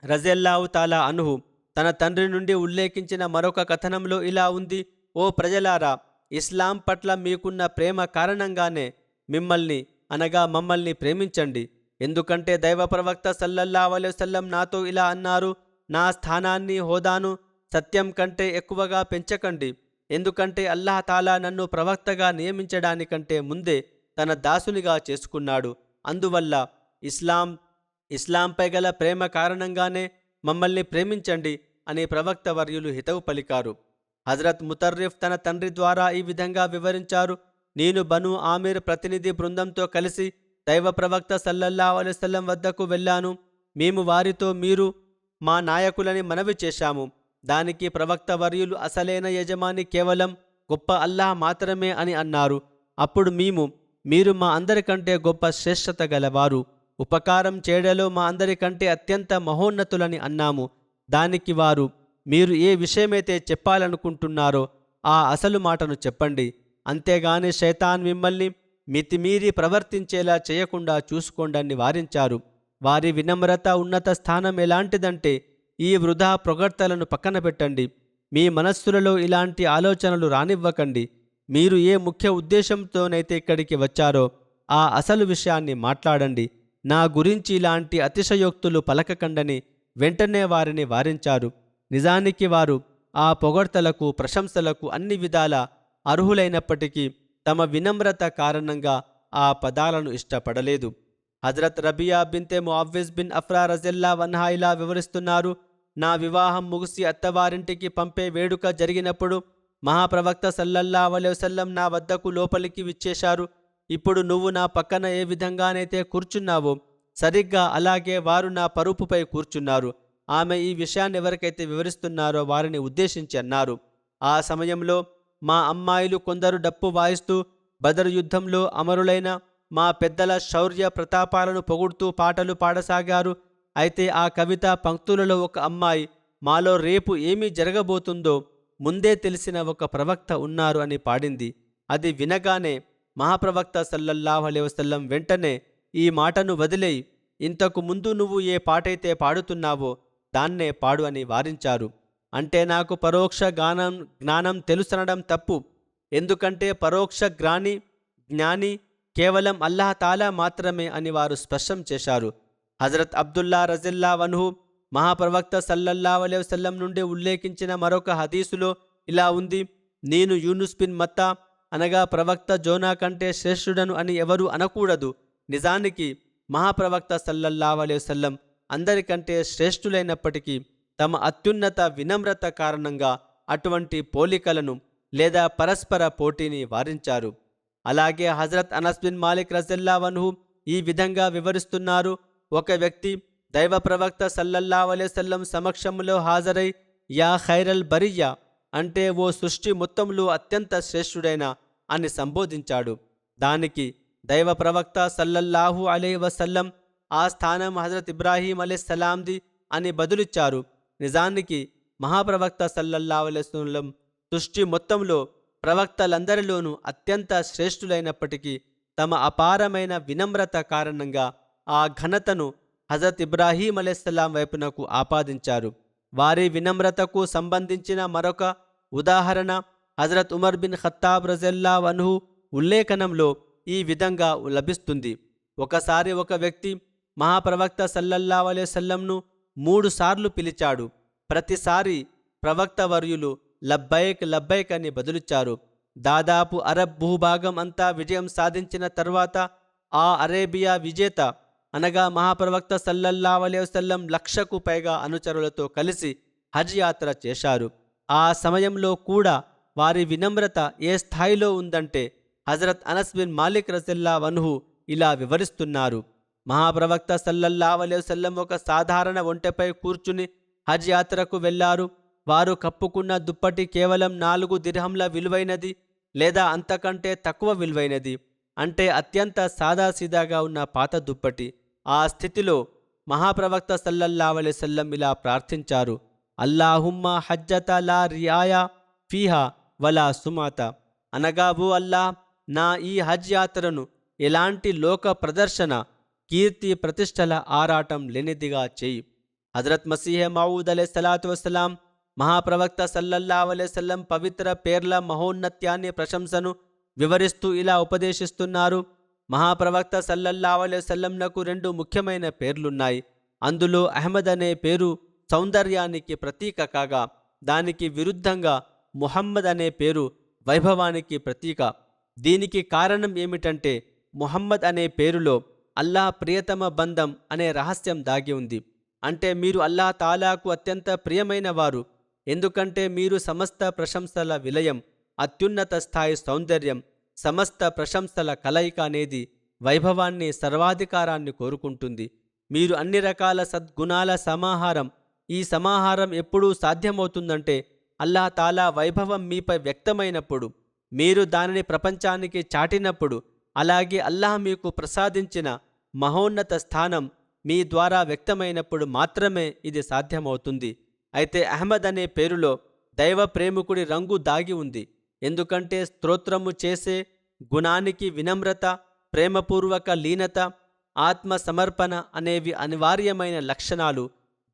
రజల్లాహు తాలా అన్హు తన తండ్రి నుండి ఉల్లేఖించిన మరొక కథనంలో ఇలా ఉంది, ఓ ప్రజలారా, ఇస్లాం పట్ల మీకున్న ప్రేమ కారణంగానే మిమ్మల్ని అనగా మమ్మల్ని ప్రేమించండి. ఎందుకంటే దైవ ప్రవక్త సల్లల్లాహు అలైహి వసల్లం నాతో ఇలా అన్నారు, నా స్థానాన్ని, హోదాను సత్యం కంటే ఎక్కువగా పెంచకండి. ఎందుకంటే అల్లాహ్ తాలా నన్ను ప్రవక్తగా నియమించడానికంటే ముందే తన దాసునిగా చేసుకున్నాడు. అందువల్ల ఇస్లాంపై గల ప్రేమ కారణంగానే మమ్మల్ని ప్రేమించండి అని ప్రవక్త వర్యులు హితవు పలికారు. హజరత్ ముతర్రిఫ్ తన తండ్రి ద్వారా ఈ విధంగా వివరించారు, నేను బను ఆమిర్ ప్రతినిధి బృందంతో కలిసి దైవ ప్రవక్త సల్లల్లాహు అలైహి వసల్లం వద్దకు వెళ్ళాను. మేము వారితో మీరు మా నాయకులని మనవి చేశాము. దానికి ప్రవక్త వర్యులు అసలైన యజమాని కేవలం గొప్ప అల్లాహ్ మాత్రమే అని అన్నారు. అప్పుడు మీరు మా అందరికంటే గొప్ప శ్రేష్టత గలవారు, ఉపకారం చేయడంలో మా అందరికంటే అత్యంత మహోన్నతులని అన్నాము. దానికి వారు, మీరు ఏ విషయమైతే చెప్పాలనుకుంటున్నారో ఆ అసలు మాటను చెప్పండి, అంతేగాని శైతాన్ మిమ్మల్ని మితిమీరి ప్రవర్తించేలా చేయకుండా చూసుకోండని వారించారు. వారి వినమ్రత, ఉన్నత స్థానం ఎలాంటిదంటే ఈ వృధా పొగడ్తలను పక్కన పెట్టండి. మీ మనస్సులలో ఇలాంటి ఆలోచనలు రానివ్వకండి. మీరు ఏ ముఖ్య ఉద్దేశంతోనైతే ఇక్కడికి వచ్చారో ఆ అసలు విషయాన్ని మాట్లాడండి. నా గురించి ఇలాంటి అతిశయోక్తులు పలకకండని వెంటనే వారిని వారించారు. నిజానికి వారు ఆ పొగడ్తలకు, ప్రశంసలకు అన్ని విధాల అర్హులైనప్పటికీ తమ వినమ్రత కారణంగా ఆ పదాలను ఇష్టపడలేదు. హజరత్ రబియా బిన్తే ముఅవ్విజ్ బిన్ అఫ్రా రజియల్లాహు అన్హా ఇలా వివరిస్తున్నారు, నా వివాహం ముగిసి అత్తవారింటికి పంపే వేడుక జరిగినప్పుడు మహాప్రవక్త సల్లల్లాహు అలైహి వసల్లం నా వద్దకు లోపలికి విచ్చేశారు. ఇప్పుడు నువ్వు నా పక్కన ఏ విధంగానైతే కూర్చున్నావో సరిగ్గా అలాగే వారు నా పరుపుపై కూర్చున్నారు. ఆమె ఈ విషయాన్ని ఎవరికైతే వివరిస్తున్నారో వారిని ఉద్దేశించి అన్నారు, ఆ సమయంలో మా అమ్మాయిలు కొందరు డప్పు వాయిస్తూ బదర్ యుద్ధంలో అమరులైన మా పెద్దల శౌర్య ప్రతాపాలను పొగుడుతూ పాటలు పాడసాగారు. అయితే ఆ కవిత పంక్తులలో ఒక అమ్మాయి, మాలో రేపు ఏమి జరగబోతుందో ముందే తెలిసిన ఒక ప్రవక్త ఉన్నారు అని పాడింది. అది వినగానే మహాప్రవక్త సల్లల్లాహు అలైహి వసల్లం వెంటనే ఈ మాటను వదిలేయి, ఇంతకు ముందు నువ్వు ఏ పాటైతే పాడుతున్నావో దాన్నే పాడు అని వారించారు. అంటే నాకు పరోక్ష జ్ఞానం తెలుసనడం తప్పు. ఎందుకంటే పరోక్ష జ్ఞాని కేవలం అల్లాహ్ తాలా మాత్రమే అని వారు స్పష్టం చేశారు. హజరత్ అబ్దుల్లా రజియల్లాహు అన్హు మహాప్రవక్త సల్లల్లాహు అలైహి వసల్లం నుండి ఉల్లేఖించిన మరొక హదీసులో ఇలా ఉంది, నేను యూనుస్ బిన్ మత్తా అనగా ప్రవక్త జోనా కంటే శ్రేష్ఠుడను అని ఎవరూ అనకూడదు. నిజానికి మహాప్రవక్త సల్లల్లాహు అలైహి వసల్లం అందరికంటే శ్రేష్ఠులైనప్పటికీ తమ అత్యున్నత వినమ్రత కారణంగా అటువంటి పోలికలను లేదా పరస్పర పోటీని వారించారు. అలాగే హజరత్ అనస్ బిన్ మాలిక్ రజియల్లాహు అన్హు ఈ విధంగా వివరిస్తున్నారు, ఒక వ్యక్తి దైవ ప్రవక్త సల్లల్లాహు అలైహి వసల్లం సమక్షంలో హాజరై యా ఖైరల్ బరియా అంటే ఓ సృష్టి మొత్తంలో అత్యంత శ్రేష్ఠుడైన అని సంబోధించాడు. దానికి దైవ ప్రవక్త సల్లల్లాహు అలైహి వసల్లం ఆ స్థానం హజరత్ ఇబ్రాహీం అలైహిస్సలాంది అని బదులిచ్చారు. నిజానికి మహాప్రవక్త సల్లల్లాహు అలైహి వసల్లం సృష్టి మొత్తంలో ప్రవక్తలందరిలోనూ అత్యంత శ్రేష్ఠులైనప్పటికీ తమ అపారమైన వినమ్రత కారణంగా ఆ ఘనతను హజరత్ ఇబ్రాహీం అలైహిస్సలాం వైపునకు ఆపాదించారు. వారి వినమ్రతకు సంబంధించిన మరొక ఉదాహరణ హజరత్ ఉమర్ బిన్ ఖత్తాబ్ రజియల్లాహు అన్హు ఉల్లేఖనంలో ఈ విధంగా లభిస్తుంది. ఒకసారి ఒక వ్యక్తి మహాప్రవక్త సల్లల్లాహు అలైహి వసల్లంను 3 సార్లు పిలిచాడు. ప్రతిసారి ప్రవక్త వర్యులు లబ్బైక్ లబ్బైక్ అని బదులిచ్చారు. దాదాపు అరబ్ భూభాగం అంతా విజయం సాధించిన తర్వాత ఆ అరేబియా విజేత అనగా మహాప్రవక్త సల్లల్లాహు అలైహి వసల్లం 1,00,000కు పైగా అనుచరులతో కలిసి హజ్ యాత్ర చేశారు. ఆ సమయంలో కూడా వారి వినమ్రత ఏ స్థాయిలో ఉందంటే హజరత్ అనస్ బిన్ మాలిక్ రజియల్లాహు అన్హు ఇలా వివరిస్తున్నారు, మహాప్రవక్త సల్లల్లాహు అలైహి వసల్లం ఒక సాధారణ ఒంటెపై కూర్చుని హజ్ యాత్రకు వెళ్లారు. వారు కప్పుకున్న దుప్పటి కేవలం 4 దిర్హంల విలువైనది లేదా అంతకంటే తక్కువ విలువైనది, అంటే అత్యంత సాదాసీదాగా ఉన్న పాత దుప్పటి. ఆ స్థితిలో మహాప్రవక్త సల్లల్లాహు అలైహి వసల్లం ఇలా ప్రార్థించారు, అల్లాహుమ్మ హజ్జత లా రియాయా ఫీహా వలా సుమాత, అనగా ఓ అల్లాహ్, నా ఈ హజ్ యాత్రను ఎలాంటి లోక ప్రదర్శన, కీర్తి ప్రతిష్టల ఆరాటం లేనిదిగా చేయి. హజరత్ మసీహ్ మౌఊద్ అలైహిస్సలాతు వస్సలాం మహాప్రవక్త సల్లల్లాహు అలైహి వసల్లం పవిత్ర పేర్ల మహోన్నత్యాన్ని, ప్రశంసను వివరిస్తూ ఇలా ఉపదేశిస్తున్నారు, మహాప్రవక్త సల్లల్లాహు అలైహి వసల్లంనకు 2 ముఖ్యమైన పేర్లున్నాయి. అందులో అహ్మద్ అనే పేరు సౌందర్యానికి ప్రతీక కాగా, దానికి విరుద్ధంగా ముహమ్మద్ అనే పేరు వైభవానికి ప్రతీక. దీనికి కారణం ఏమిటంటే, ముహమ్మద్ అనే పేరులో అల్లాహ్ ప్రియతమ బంధం అనే రహస్యం దాగి ఉంది. అంటే మీరు అల్లాహ్ తాలాకు అత్యంత ప్రియమైన వారు. ఎందుకంటే మీరు సమస్త ప్రశంసల విలయం, అత్యున్నత స్థాయి సౌందర్యం, సమస్త ప్రశంసల కలయిక అనేది వైభవాన్ని, సర్వాధికారాన్ని కోరుకుంటుంది. మీరు అన్ని రకాల సద్గుణాల సమాహారం. ఈ సమాహారం ఎప్పుడు సాధ్యమవుతుందంటే, అల్లాహ్ తాలా వైభవం మీపై వ్యక్తమైనప్పుడు, మీరు దానిని ప్రపంచానికి చాటినప్పుడు, అలాగే అల్లాహ్ మీకు ప్రసాదించిన మహోన్నత స్థానం మీ ద్వారా వ్యక్తమైనప్పుడు మాత్రమే ఇది సాధ్యమవుతుంది. అయితే అహ్మద్ అనే పేరులో దైవ ప్రేమికుడి రంగు దాగి ఉంది. ఎందుకంటే స్తోత్రము చేసే గుణానికి వినమ్రత, ప్రేమపూర్వక లీనత, ఆత్మ సమర్పణ అనేవి అనివార్యమైన లక్షణాలు.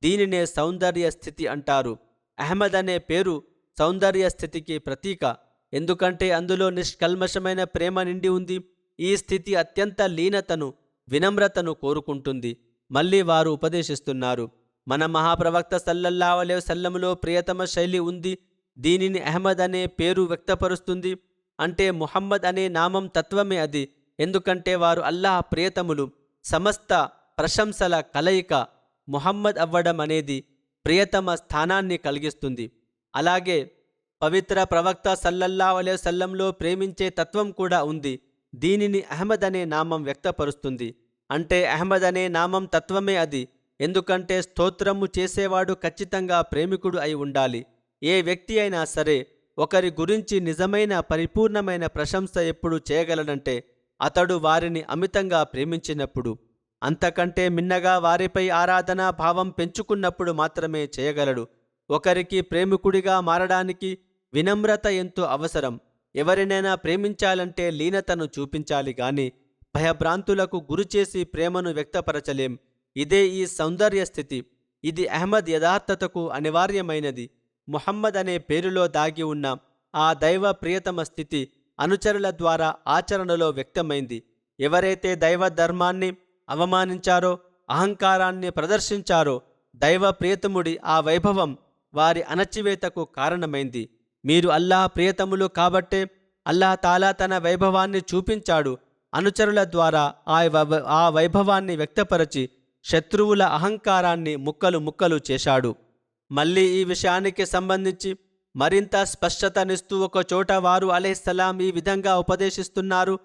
దీనినే సౌందర్య స్థితి అంటారు. అహ్మద్ అనే పేరు సౌందర్య స్థితికి ప్రతీక. ఎందుకంటే అందులో నిష్కల్మషమైన ప్రేమ నిండి ఉంది. ఈ స్థితి అత్యంత లీనతను, వినమ్రతను కోరుకుంటుంది. మళ్ళీ వారు ఉపదేశిస్తున్నారు, మన మహాప్రవక్త సల్లల్లాహు అలైహి వసల్లంలో ప్రియతమ శైలి ఉంది. దీనిని అహ్మద్ అనే పేరు వ్యక్తపరుస్తుంది. అంటే ముహమ్మద్ అనే నామం తత్వమే అది. ఎందుకంటే వారు అల్లాహ్ ప్రియతములు, సమస్త ప్రశంసల కలయిక. ముహమ్మద్ అవ్వడం అనేది ప్రియతమ స్థానాన్ని కలిగిస్తుంది. అలాగే పవిత్ర ప్రవక్త సల్లల్లాహు అలైహి వసల్లంలో ప్రేమించే తత్వం కూడా ఉంది. దీనిని అహ్మద్ అనే నామం వ్యక్తపరుస్తుంది. అంటే అహ్మద్ అనే నామం తత్వమే అది. ఎందుకంటే స్తోత్రము చేసేవాడు ఖచ్చితంగా ప్రేమికుడు అయి ఉండాలి. ఏ వ్యక్తి అయినా సరే ఒకరి గురించి నిజమైన పరిపూర్ణమైన ప్రశంస ఎప్పుడు చేయగలడంటే, అతడు వారిని అమితంగా ప్రేమించినప్పుడు, అంతకంటే మిన్నగా వారిపై ఆరాధనా భావం పెంచుకున్నప్పుడు మాత్రమే చేయగలడు. ఒకరికి ప్రేమికుడిగా మారడానికి వినమ్రత ఎంతో అవసరం. ఎవరినైనా ప్రేమించాలంటే లీనతను చూపించాలి గాని భయభ్రాంతులకు గురిచేసి ప్రేమను వ్యక్తపరచలేం. ఇదే ఈ సౌందర్య స్థితి. ఇది అహ్మద్ యథార్థతకు అనివార్యమైనది. ముహమ్మద్ అనే పేరులో దాగి ఉన్న ఆ దైవ ప్రియతమ స్థితి అనుచరుల ద్వారా ఆచరణలో వ్యక్తమైంది. ఎవరైతే దైవ ధర్మాన్ని అవమానించారో, అహంకారాన్ని ప్రదర్శించారో, దైవ ప్రియతముడి ఆ వైభవం వారి అణచివేతకు కారణమైంది. మీరు అల్లాహ్ ప్రియతములు కాబట్టే అల్లాహ్ తాలా తన వైభవాన్ని చూపించాడు. అనుచరుల ద్వారా ఆ వైభవాన్ని వ్యక్తపరచి శత్రువుల అహంకారాన్ని ముక్కలు ముక్కలు చేశాడు. మళ్ళీ ఈ విషయానికి సంబంధించి మరింత స్పష్టతనిస్తూ ఒకచోట వారు అలైహిస్సలాం ఈ విధంగా ఉపదేశిస్తున్నారు.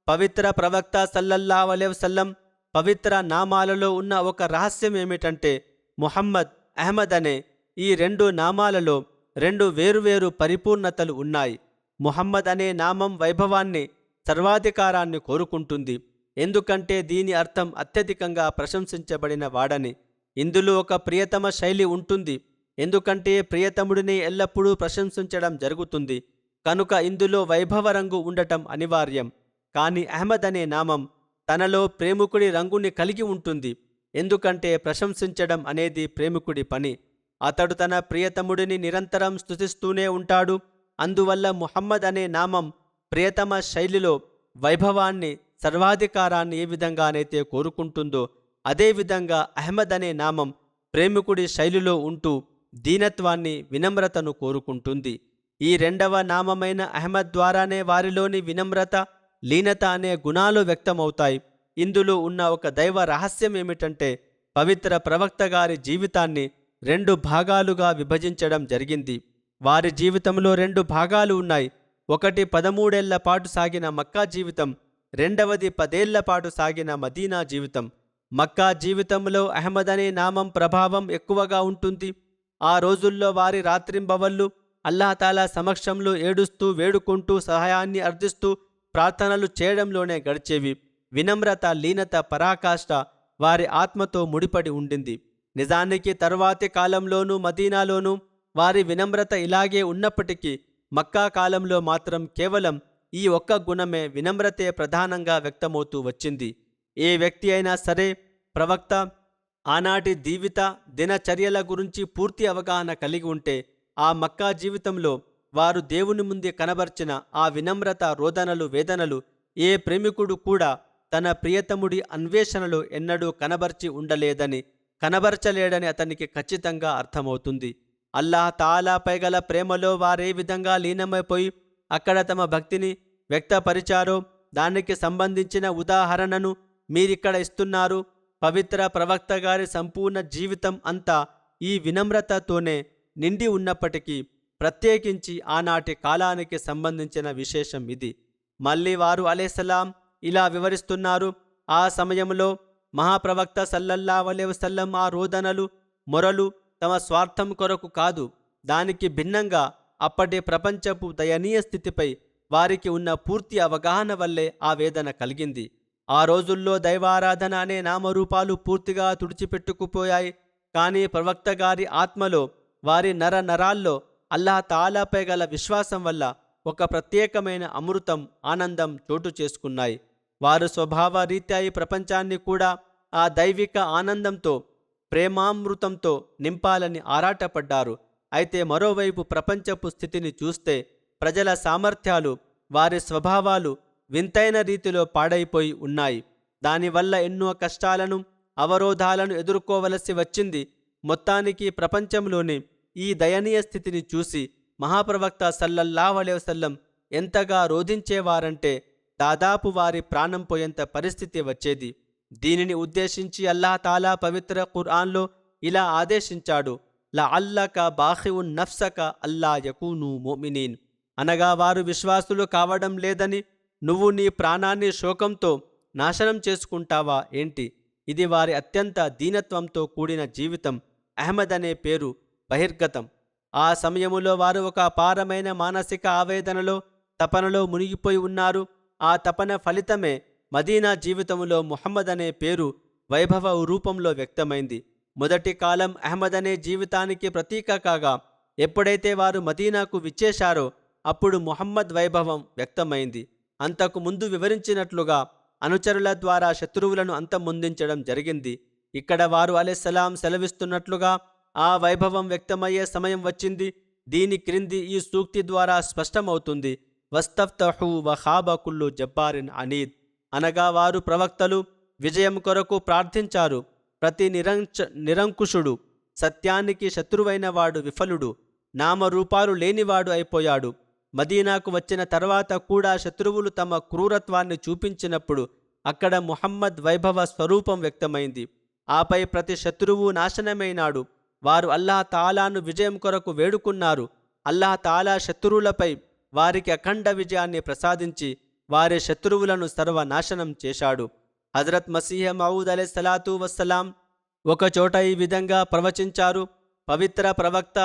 పవిత్ర ప్రవక్త సల్లల్లాహు అలైహి వసల్లం పవిత్ర నామాలలో ఉన్న ఒక రహస్యం ఏమిటంటే, ముహమ్మద్, అహ్మద్ అనే ఈ 2 నామాలలో 2 వేరువేరు పరిపూర్ణతలు ఉన్నాయి. ముహమ్మద్ అనే నామం వైభవాన్ని, సర్వాధికారాన్ని కోరుకుంటుంది. ఎందుకంటే దీని అర్థం అత్యధికంగా ప్రశంసించబడిన వాడని. ఇందులో ఒక ప్రియతమ శైలి ఉంటుంది. ఎందుకంటే ప్రియతముడిని ఎల్లప్పుడూ ప్రశంసించడం జరుగుతుంది. కనుక ఇందులో వైభవ రంగు ఉండటం అనివార్యం. కానీ అహ్మద్ అనే నామం తనలో ప్రేమికుడి రంగుని కలిగి ఉంటుంది. ఎందుకంటే ప్రశంసించడం అనేది ప్రేమికుడి పని. అతడు తన ప్రియతముడిని నిరంతరం స్తుతిస్తూనే ఉంటాడు. అందువల్ల ముహమ్మద్ అనే నామం ప్రియతమ శైలిలో వైభవాన్ని, సర్వాధికారాన్ని ఏ విధంగానైతే కోరుకుంటుందో, అదేవిధంగా అహ్మద్ అనే నామం ప్రేమికుడి శైలిలో ఉంటూ దీనత్వాన్ని, వినమ్రతను కోరుకుంటుంది. ఈ 2వ నామమైన అహ్మద్ ద్వారానే వారిలోని వినమ్రత, లీనత అనే గుణాలు వ్యక్తమవుతాయి. ఇందులో ఉన్న ఒక దైవ రహస్యం ఏమిటంటే, పవిత్ర ప్రవక్త గారి జీవితాన్ని 2 భాగాలుగా విభజించడం జరిగింది. వారి జీవితంలో 2 భాగాలు ఉన్నాయి. ఒకటి 13 ఏళ్ల పాటు సాగిన మక్కా జీవితం, రెండవది 10 ఏళ్ల పాటు సాగిన మదీనా జీవితం. మక్కా జీవితంలో అహ్మద్ అనే నామం ప్రభావం ఎక్కువగా ఉంటుంది. ఆ రోజుల్లో వారి రాత్రింబవళ్ళు అల్లాహ్ తాలా సమక్షంలో ఏడుస్తూ, వేడుకుంటూ, సహాయాన్ని అర్థిస్తూ, ప్రార్థనలు చేయడంలోనే గడిచేవి. వినమ్రత, లీనత, పరాకాష్ఠ వారి ఆత్మతో ముడిపడి ఉండింది. నిజానికి తరువాతి కాలంలోనూ మదీనాలోనూ వారి వినమ్రత ఇలాగే ఉన్నప్పటికీ మక్కా కాలంలో మాత్రం కేవలం ఈ ఒక్క గుణమే, వినమ్రతే ప్రధానంగా వ్యక్తమవుతూ వచ్చింది. ఏ వ్యక్తి అయినా సరే ప్రవక్త ఆనాటి జీవిత దినచర్యల గురించి పూర్తి అవగాహన కలిగి ఉంటే, ఆ మక్కా జీవితంలో వారు దేవుని ముందే కనబర్చిన ఆ వినమ్రత, రోదనలు, వేదనలు ఏ ప్రేమికుడు కూడా తన ప్రియతముడి అన్వేషణలో ఎన్నడూ కనబరచలేడని అతనికి ఖచ్చితంగా అర్థమవుతుంది. అల్లాహ్ తాలాపై గల ప్రేమలో వారే విధంగా లీనమైపోయి అక్కడ తమ భక్తిని వ్యక్తపరిచారో దానికి సంబంధించిన ఉదాహరణను మీరిక్కడ ఇస్తున్నారు. పవిత్ర ప్రవక్త గారి సంపూర్ణ జీవితం అంతా ఈ వినమ్రతతోనే నిండి ఉన్నప్పటికీ ప్రత్యేకించి ఆనాటి కాలానికి సంబంధించిన విశేషం ఇది. మళ్ళీ వారు అలైహిస్సలాం ఇలా వివరిస్తున్నారు. ఆ సమయంలో మహాప్రవక్త సల్లల్లాహు అలైహి వసల్లం ఆ రోదనలు మొరలు తమ స్వార్థం కొరకు కాదు, దానికి భిన్నంగా అప్పటి ప్రపంచపు దయనీయ స్థితిపై వారికి ఉన్న పూర్తి అవగాహన వల్లే ఆ వేదన కలిగింది. ఆ రోజుల్లో దైవారాధన అనే నామరూపాలు పూర్తిగా తుడిచిపెట్టుకుపోయాయి. కానీ ప్రవక్త గారి ఆత్మలో, వారి నరాల్లో అల్లాహ్ తాలాపై గల విశ్వాసం వల్ల ఒక ప్రత్యేకమైన అమృతం, ఆనందం చోటు చేసుకున్నాయి. వారు స్వభావ రీత్యా ఈ ప్రపంచాన్ని కూడా ఆ దైవిక ఆనందంతో, ప్రేమామృతంతో నింపాలని ఆరాటపడ్డారు. అయితే మరోవైపు ప్రపంచపు స్థితిని చూస్తే ప్రజల సామర్థ్యాలు, వారి స్వభావాలు వింతైన రీతిలో పాడైపోయి ఉన్నాయి. దానివల్ల ఎన్నో కష్టాలను, అవరోధాలను ఎదుర్కోవలసి వచ్చింది. మొత్తానికి ప్రపంచంలోని ఈ దయనీయ స్థితిని చూసి మహాప్రవక్త సల్లల్లాహు అలైహి వసల్లం ఎంతగా రోధించేవారంటే దాదాపు వారి ప్రాణం పోయేంత పరిస్థితి వచ్చేది. దీనిని ఉద్దేశించి అల్లాహ్ తాలా పవిత్ర ఖుర్ఆన్లో ఇలా ఆదేశించాడు, లఅల్లక బాఖిఉన్ నఫ్సక అల్లా యకూను ముమినీన్. అనగా వారు విశ్వాసులు కావడం లేదని నువ్వు నీ ప్రాణాన్ని శోకంతో నాశనం చేసుకుంటావా ఏంటి? ఇది వారి అత్యంత దీనత్వంతో కూడిన జీవితం. అహ్మద్ అనే పేరు బహిర్గతం. ఆ సమయములో వారు ఒక అపారమైన మానసిక ఆవేదనలో, తపనలో మునిగిపోయి ఉన్నారు. ఆ తపన ఫలితమే మదీనా జీవితంలో ముహమ్మద్ అనే పేరు వైభవ రూపంలో వ్యక్తమైంది. మొదటి కాలం అహ్మద్ అనే జీవితానికి ప్రతీక కాగా, ఎప్పుడైతే వారు మదీనాకు విచ్చేశారో అప్పుడు ముహమ్మద్ వైభవం వ్యక్తమైంది. అంతకు ముందు వివరించినట్లుగా అనుచరుల ద్వారా శత్రువులను అంతమొందించడం జరిగింది. ఇక్కడ వారు అలైహిస్సలాం సెలవిస్తున్నట్లుగా ఆ వైభవం వ్యక్తమయ్యే సమయం వచ్చింది. దీని క్రింది ఈ సూక్తి ద్వారా స్పష్టమవుతుంది. వస్తఫ్తహు వఖాబ కుల్లు జబ్బారిన్ అనీద్. అనగా వారు ప్రవక్తలు విజయం కొరకు ప్రార్థించారు. ప్రతి నిరంకుశుడు, సత్యానికి శత్రువైన వాడు విఫలుడు, నామరూపాలు లేనివాడు అయిపోయాడు. మదీనాకు వచ్చిన తర్వాత కూడా శత్రువులు తమ క్రూరత్వాన్ని చూపించినప్పుడు అక్కడ ముహమ్మద్ వైభవ స్వరూపం వ్యక్తమైంది. ఆపై ప్రతి శత్రువు నాశనమైనాడు. వారు అల్లాహ్ తాలాను విజయం కొరకు వేడుకున్నారు. అల్లాహ్ తాలా శత్రువులపై వారికి అఖండ విజయాన్ని ప్రసాదించి వారి శత్రువులను సర్వనాశనం చేశాడు. హజరత్ మసీహ్ మౌద్ అలైహిస్సలాతు వస్సలాం ఒకచోట ఈ విధంగా ప్రవచించారు. పవిత్ర ప్రవక్త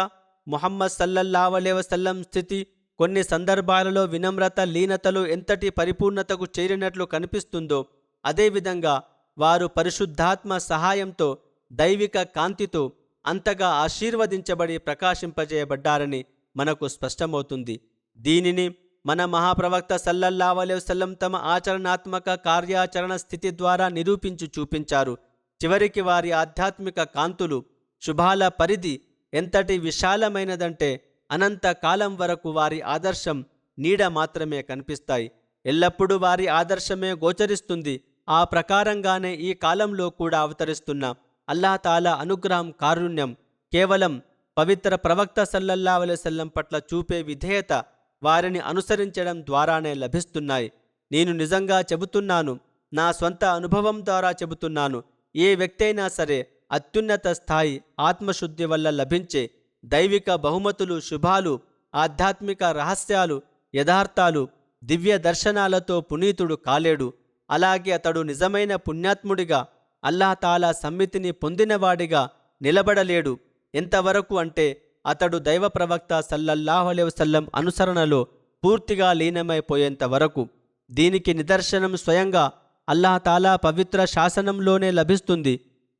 ముహమ్మద్ సల్లల్లాహు అలైహి వసల్లం స్థితి కొన్ని సందర్భాలలో వినమ్రత, లీనతలు ఎంతటి పరిపూర్ణతకు చేరినట్లు కనిపిస్తుందో అదేవిధంగా వారు పరిశుద్ధాత్మ సహాయంతో, దైవిక కాంతితో అంతగా ఆశీర్వదించబడి ప్రకాశింపజేయబడ్డారని మనకు స్పష్టమవుతుంది. దీనిని మన మహాప్రవక్త సల్లల్లాహు అలైహి వసల్లం తమ ఆచరణాత్మక కార్యాచరణ స్థితి ద్వారా నిరూపించి చూపించారు. చివరికి వారి ఆధ్యాత్మిక కాంతులు, శుభాల పరిధి ఎంతటి విశాలమైనదంటే అనంత కాలం వరకు వారి ఆదర్శం నీడ మాత్రమే కనిపిస్తాయి. ఎల్లప్పుడూ వారి ఆదర్శమే గోచరిస్తుంది. ఆ ప్రకారంగానే ఈ కాలంలో కూడా అవతరిస్తున్న అల్లాహ్ తాలా అనుగ్రహం, కారుణ్యం కేవలం పవిత్ర ప్రవక్త సల్లల్లాహు అలైహి వసల్లం పట్ల చూపే విధేయత వారిని అనుసరించడం ద్వారానే లభిస్తున్నాయి. నేను నిజంగా చెబుతున్నాను, నా స్వంత అనుభవం ద్వారా చెబుతున్నాను. ఏ వ్యక్తి అయినా సరే అత్యున్నత స్థాయి ఆత్మశుద్ధి వల్ల లభించే దైవిక బహుమతులు, శుభాలు, ఆధ్యాత్మిక రహస్యాలు, యథార్థాలు, దివ్య దర్శనాలతో పునీతుడు కాలేడు. అలాగే అతడు నిజమైన పుణ్యాత్ముడిగా, అల్లాహ్ తాలా సమ్మితిని పొందినవాడిగా నిలబడలేడు. ఎంతవరకు అంటే అతడు దైవ ప్రవక్త సల్లల్లాహు అలైహి వసల్లం అనుసరణలో పూర్తిగా లీనమైపోయేంత వరకు. దీనికి నిదర్శనం స్వయంగా అల్లాహ్ తాలా పవిత్ర శాసనంలోనే లభిస్తుంది.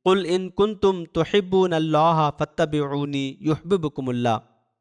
కుల్ ఇన్ కుంతుం తుహిబ్బూనల్లాహ ఫత్తబిఊని యుహ్బిబుకుముల్లా.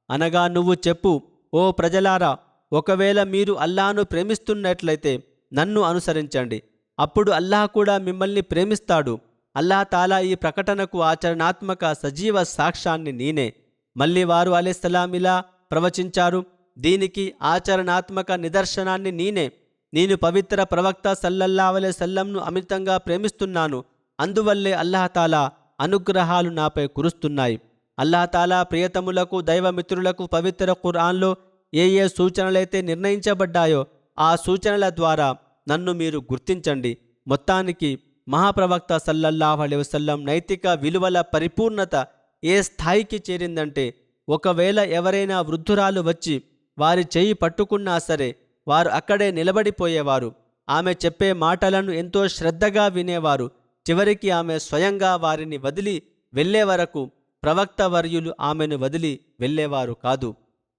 అనగా నువ్వు చెప్పు, ఓ ప్రజలారా, ఒకవేళ మీరు అల్లాహను ప్రేమిస్తున్నట్లయితే నన్ను అనుసరించండి, అప్పుడు అల్లాహ్ కూడా మిమ్మల్ని ప్రేమిస్తాడు. అల్లాహ్ తాలా ఈ ప్రకటనకు ఆచరణాత్మక సజీవ సాక్ష్యాన్ని నేనే. మళ్ళీ వారు అలైహిస్సలాం ఇలా ప్రవచించారు, దీనికి ఆచరణాత్మక నిదర్శనాన్ని నేనే. నేను పవిత్ర ప్రవక్త సల్లల్లాహు అలైహి వసల్లంను అమితంగా ప్రేమిస్తున్నాను. అందువల్లే అల్లాహతాలా అనుగ్రహాలు నాపై కురుస్తున్నాయి. అల్లాహతాలా ప్రియతములకు దైవమిత్రులకు పవిత్ర ఖురాన్లో ఏ ఏ సూచనలైతే నిర్ణయించబడ్డాయో ఆ సూచనల ద్వారా నన్ను మీరు గుర్తించండి. మొత్తానికి మహాప్రవక్త సల్లల్లాహు అలైహి వసల్లం నైతిక విలువల పరిపూర్ణత ఏ స్థాయికి చేరిందంటే, ఒకవేళ ఎవరైనా వృద్ధురాలు వచ్చి వారి చెయ్యి పట్టుకున్నా సరే వారు అక్కడే నిలబడిపోయేవారు. ఆమె చెప్పే మాటలను ఎంతో శ్రద్ధగా వినేవారు. చివరికి ఆమె స్వయంగా వారిని వదిలి వెళ్ళే వరకు ప్రవక్త వర్యులు ఆమెను వదిలి వెళ్ళేవారు కాదు.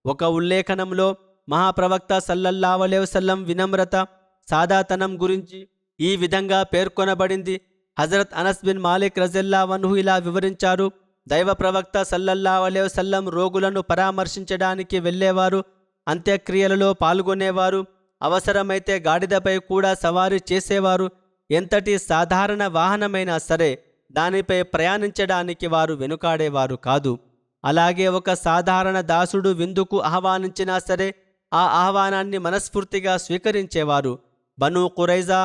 ఒక ఉల్లేఖనంలో మహాప్రవక్త సల్లల్లాహు అలైహి వసల్లం వినమ్రత, సాదాతనం గురించి ఈ విధంగా పేర్కొనబడింది. హజరత్ అనస్ బిన్ మాలిక్ రజల్లాహు అన్హు ఇలా వివరించారు: దైవ ప్రవక్త సల్లల్లాహు అలైహి వసల్లం రోగులను పరామర్శించడానికి వెళ్ళేవారు, అంత్యక్రియలలో పాల్గొనేవారు, అవసరమైతే గాడిదపై కూడా సవారీ చేసేవారు. ఎంతటి సాధారణ వాహనమైనా సరే దానిపై ప్రయాణించడానికి వారు వెనుకాడేవారు కాదు. అలాగే ఒక సాధారణ దాసుడు విందుకు ఆహ్వానించినా సరే ఆ ఆహ్వానాన్ని మనస్ఫూర్తిగా స్వీకరించేవారు. బనూ ఖురైజా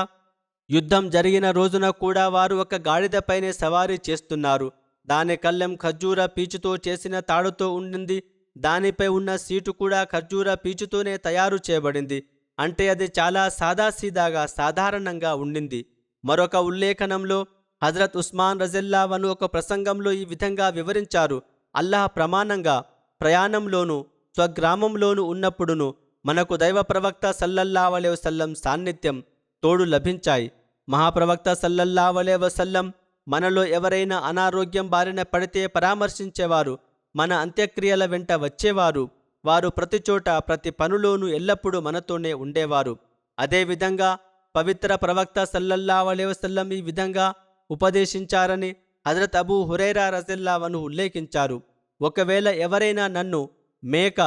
యుద్ధం జరిగిన రోజున కూడా వారు ఒక గాడిదపైనే సవారీ చేస్తున్నారు. దాని కళ్ళెం ఖర్జూర పీచుతో చేసిన తాడుతో ఉండింది. దానిపై ఉన్న సీటు కూడా ఖర్జూర పీచుతోనే తయారు చేయబడింది. అంటే అది చాలా సాదాసీదాగా సాధారణంగా ఉండింది. మరొక ఉల్లేఖనంలో హజరత్ ఉస్మాన్ రజల్లాహు అన్హు ఒక ప్రసంగంలో ఈ విధంగా వివరించారు: అల్లాహ్ ప్రమాణంగా ప్రయాణంలోనూ స్వగ్రామంలోనూ ఉన్నప్పుడును మనకు దైవ ప్రవక్త సల్లల్లాహు అలైహి వసల్లం సాన్నిధ్యం తోడు లభించాయి. మహాప్రవక్త సల్లల్లాహు అలైహి వసల్లం మనలో ఎవరైనా అనారోగ్యం బారిన పడితే పరామర్శించేవారు, మన అంత్యక్రియల వెంట వచ్చేవారు. వారు ప్రతి చోట ప్రతి పనులోనూ ఎల్లప్పుడూ మనతోనే ఉండేవారు. అదేవిధంగా పవిత్ర ప్రవక్త సల్లల్లాహు అలైహి వసల్లం ఈ విధంగా ఉపదేశించారని హజరత్ అబూ హురైరా రజల్లాహు అన్హు ఉల్లేఖించారు: ఒకవేళ ఎవరైనా నన్ను మేక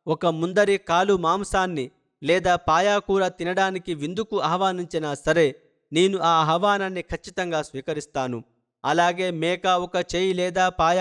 ఒక ముందరి కాలు మాంసాన్ని లేదా పాయాకూర తినడానికి విందుకు ఆహ్వానించినా సరే నేను ఆ ఆహ్వానాన్ని ఖచ్చితంగా స్వీకరిస్తాను. అలాగే మేక ఒక చేయి లేదా పాయ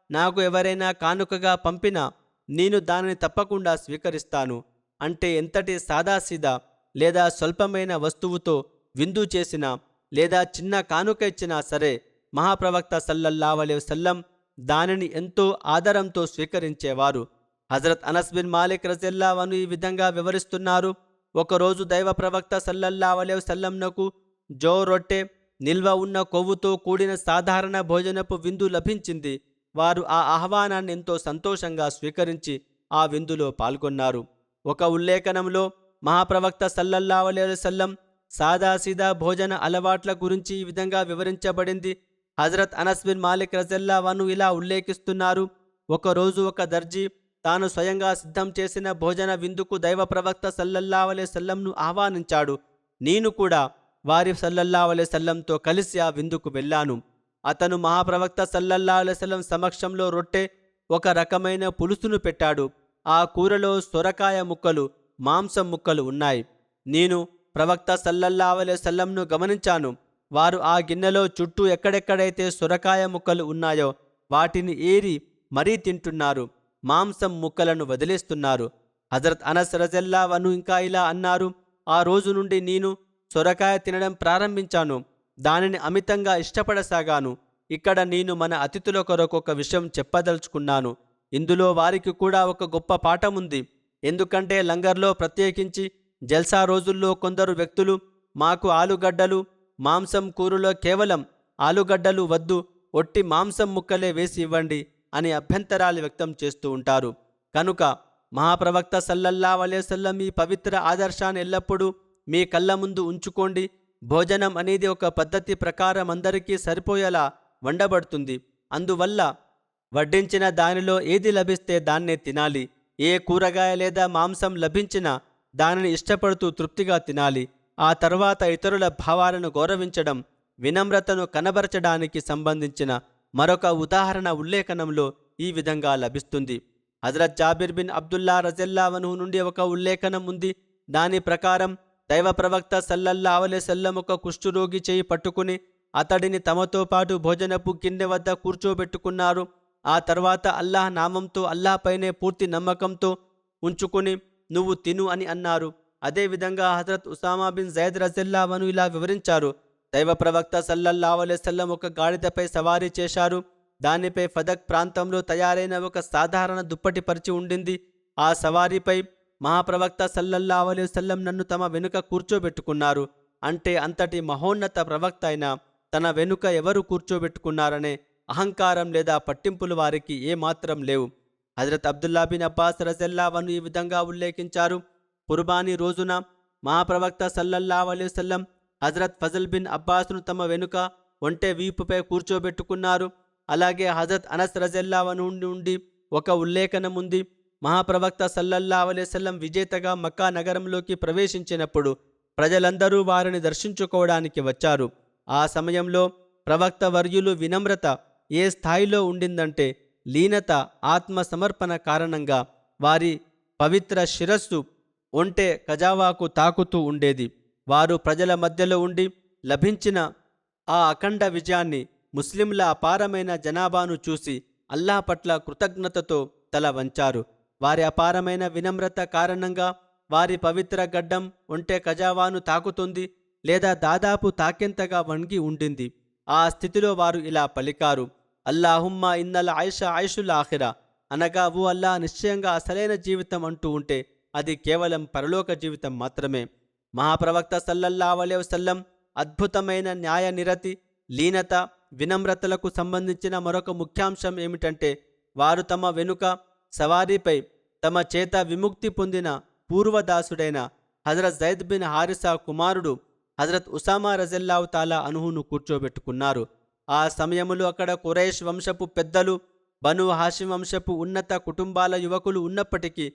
నాకు ఎవరైనా కానుకగా పంపినా నేను దానిని తప్పకుండా స్వీకరిస్తాను. అంటే ఎంతటి సాదాసీదా లేదా స్వల్పమైన వస్తువుతో విందు చేసినా లేదా చిన్న కానుక ఇచ్చినా సరే మహాప్రవక్త సల్లల్లాహు అలైహి వసల్లం దానిని ఎంతో ఆదరంతో స్వీకరించేవారు. హజరత్ అనస్ బిన్ మాలిక్ రజల్లాహు అన్హు ఈ విధంగా వివరిస్తున్నారు: ఒకరోజు దైవ ప్రవక్త సల్లల్లాహు అలైహి వసల్లంనకు జో రొట్టె, నిల్వ ఉన్న కొవ్వుతో కూడిన సాధారణ భోజనపు విందు లభించింది. వారు ఆ ఆహ్వానాన్ని ఎంతో సంతోషంగా స్వీకరించి ఆ విందులో పాల్గొన్నారు. ఒక ఉల్లేఖనంలో మహాప్రవక్త సల్లల్లాహు అలైహి వసల్లం సాదాసీదా భోజన అలవాట్ల గురించి ఈ విధంగా వివరించబడింది. హజరత్ అనస్ బిన్ మాలిక్ రజల్లాహు అన్హు ఇలా ఉల్లేఖిస్తున్నారు: ఒకరోజు ఒక దర్జీ తాను స్వయంగా సిద్ధం చేసిన భోజన విందుకు దైవ ప్రవక్త సల్లల్లాహు అలైహి వసల్లంను ఆహ్వానించాడు. నేను కూడా వారి సల్లల్లాహు అలైహి వసల్లంతో కలిసి ఆ విందుకు వెళ్ళాను. అతను మహాప్రవక్త సల్లల్లాహు అలైహి వసల్లం సమక్షంలో రొట్టె, ఒక రకమైన పులుసును పెట్టాడు. ఆ కూరలో సొరకాయ ముక్కలు, మాంసం ముక్కలు ఉన్నాయి. నేను ప్రవక్త సల్లల్లాహు అలైహి వసల్లంను గమనించాను. వారు ఆ గిన్నెలో చుట్టూ ఎక్కడెక్కడైతే సొరకాయ ముక్కలు ఉన్నాయో వాటిని ఏరి మరీ తింటున్నారు, మాంసం ముక్కలను వదిలేస్తున్నారు. హజరత్ అనస్ రజల్లాహు అన్హు ఇంకా ఇలా అన్నారు: ఆ రోజు నుండి నేను సొరకాయ తినడం ప్రారంభించాను. దానిని అమితంగా ఇష్టపడసాగాను. ఇక్కడ నేను మన అతిథుల కొరకు ఒక విషయం చెప్పదలుచుకున్నాను. ఇందులో వారికి కూడా ఒక గొప్ప పాఠం ఉంది. ఎందుకంటే లంగర్లో ప్రత్యేకించి జల్సా రోజుల్లో కొందరు వ్యక్తులు మాకు ఆలుగడ్డలు, మాంసం కూరలో కేవలం ఆలుగడ్డలు వద్దు, ఒట్టి మాంసం ముక్కలే వేసి ఇవ్వండి అని అభ్యంతరాలు వ్యక్తం చేస్తూ ఉంటారు. కనుక మహాప్రవక్త సల్లల్లాహు అలైహి వసల్లం ఈ పవిత్ర ఆదర్శాన్ని ఎల్లప్పుడూ మీ కళ్ళ ముందు ఉంచుకోండి. భోజనం అనేది ఒక పద్ధతి ప్రకారం అందరికీ సరిపోయేలా వండబడుతుంది. అందువల్ల వడ్డించిన దానిలో ఏది లభిస్తే దాన్నే తినాలి. ఏ కూరగాయ లేదా మాంసం లభించినా దానిని ఇష్టపడుతూ తృప్తిగా తినాలి. ఆ తర్వాత ఇతరుల భావాలను గౌరవించడం, వినమ్రతను కనబరచడానికి సంబంధించిన మరొక ఉదాహరణ ఉల్లేఖనంలో ఈ విధంగా లభిస్తుంది. హజరత్ జాబిర్ బిన్ అబ్దుల్లా రజల్లాహు అన్హు నుండి ఒక ఉల్లేఖనం ఉంది. దాని ప్రకారం దైవ ప్రవక్త సల్లల్లాహు అలైహి వసల్లం ఒక కుష్ఠరోగి చేయి పట్టుకుని అతడిని తమతో పాటు భోజనపు గిన్నె వద్ద కూర్చోబెట్టుకున్నారు. ఆ తర్వాత అల్లాహ్ నామంతో, అల్లాహ్ పైనే పూర్తి నమ్మకంతో ఉంచుకుని నువ్వు తిను అని అన్నారు. అదేవిధంగా హజరత్ ఉసామా బిన్ జైద్ రజిల్లాహు అన్హు ఇలా వివరించారు, దైవ ప్రవక్త సల్లల్లాహు అలైహి వసల్లం ఒక గాడిదపై సవారీ చేశారు. దానిపై ఫదక్ ప్రాంతంలో తయారైన ఒక సాధారణ దుప్పటి పరిచి ఉండింది. ఆ సవారీపై మహాప్రవక్త సల్లల్లాహు అలైహి వసల్లం నన్ను తమ వెనుక కూర్చోబెట్టుకున్నారు. అంటే అంతటి మహోన్నత ప్రవక్త అయిన తన వెనుక ఎవరు కూర్చోబెట్టుకున్నారనే అహంకారం లేదా పట్టింపులు వారికి ఏమాత్రం లేవు. హజరత్ అబ్దుల్లా బిన్ అబ్బాస్ రజల్లాహు అన్హు ఈ విధంగా ఉల్లేఖించారు, కుర్బానీ రోజున మహాప్రవక్త సల్లల్లాహు అలైహి వసల్లం హజరత్ ఫజల్ బిన్ అబ్బాస్ను తమ వెనుక ఒంటె వీపుపై కూర్చోబెట్టుకున్నారు. అలాగే హజరత్ అనస్ రజల్లాహు అన్హు నుండి ఒక ఉల్లేఖనం ఉంది, మహాప్రవక్త సల్లల్లాహు అలైహి వసల్లం విజేతగా మక్కా నగరంలోకి ప్రవేశించినప్పుడు ప్రజలందరూ వారిని దర్శించుకోవడానికి వచ్చారు. ఆ సమయంలో ప్రవక్త వర్యులు వినమ్రత ఏ స్థాయిలో ఉండిందంటే లీనత, ఆత్మ సమర్పణ కారణంగా వారి పవిత్ర శిరస్సు ఒంటె కజావాకు తాకుతూ ఉండేది. వారు ప్రజల మధ్యలో ఉండి లభించిన ఆ అఖండ విజయాన్ని, ముస్లింల అపారమైన జనాభాను చూసి అల్లాహ్ పట్ల కృతజ్ఞతతో తల వంచారు. వారి అపారమైన వినమ్రత కారణంగా వారి పవిత్ర గడ్డం ఒంటె కజావాను తాకుతుంది లేదా దాదాపు తాకేంతగా వంగి ఉండింది. ఆ స్థితిలో వారు ఇలా పలికారు, అల్లాహుమ్మా ఇన్నల్ ఐష ఐషుల్ ఆఖిరా, అనగా ఓ అల్లా, నిశ్చయంగా అసలైన జీవితం అంటూ ఉంటే అది కేవలం పరలోక జీవితం మాత్రమే. మహాప్రవక్త సల్లల్లాహు అలైహి వసల్లం అద్భుతమైన న్యాయ నిరతి, లీనత, వినమ్రతలకు సంబంధించిన మరొక ముఖ్యాంశం ఏమిటంటే వారు తమ వెనుక సవారీపై తమ చేత విముక్తి పొందిన పూర్వదాసుడైన హజరత్ జైద్ బిన్ హారిసా కుమారుడు హజరత్ ఉసామా రజల్లాహు తాలా అన్హును కూర్చోబెట్టుకున్నారు. ఆ సమయంలో అక్కడ ఖురైష్ వంశపు పెద్దలు, బను హాషిం వంశపు ఉన్నత కుటుంబాల యువకులు ఉన్నప్పటికీ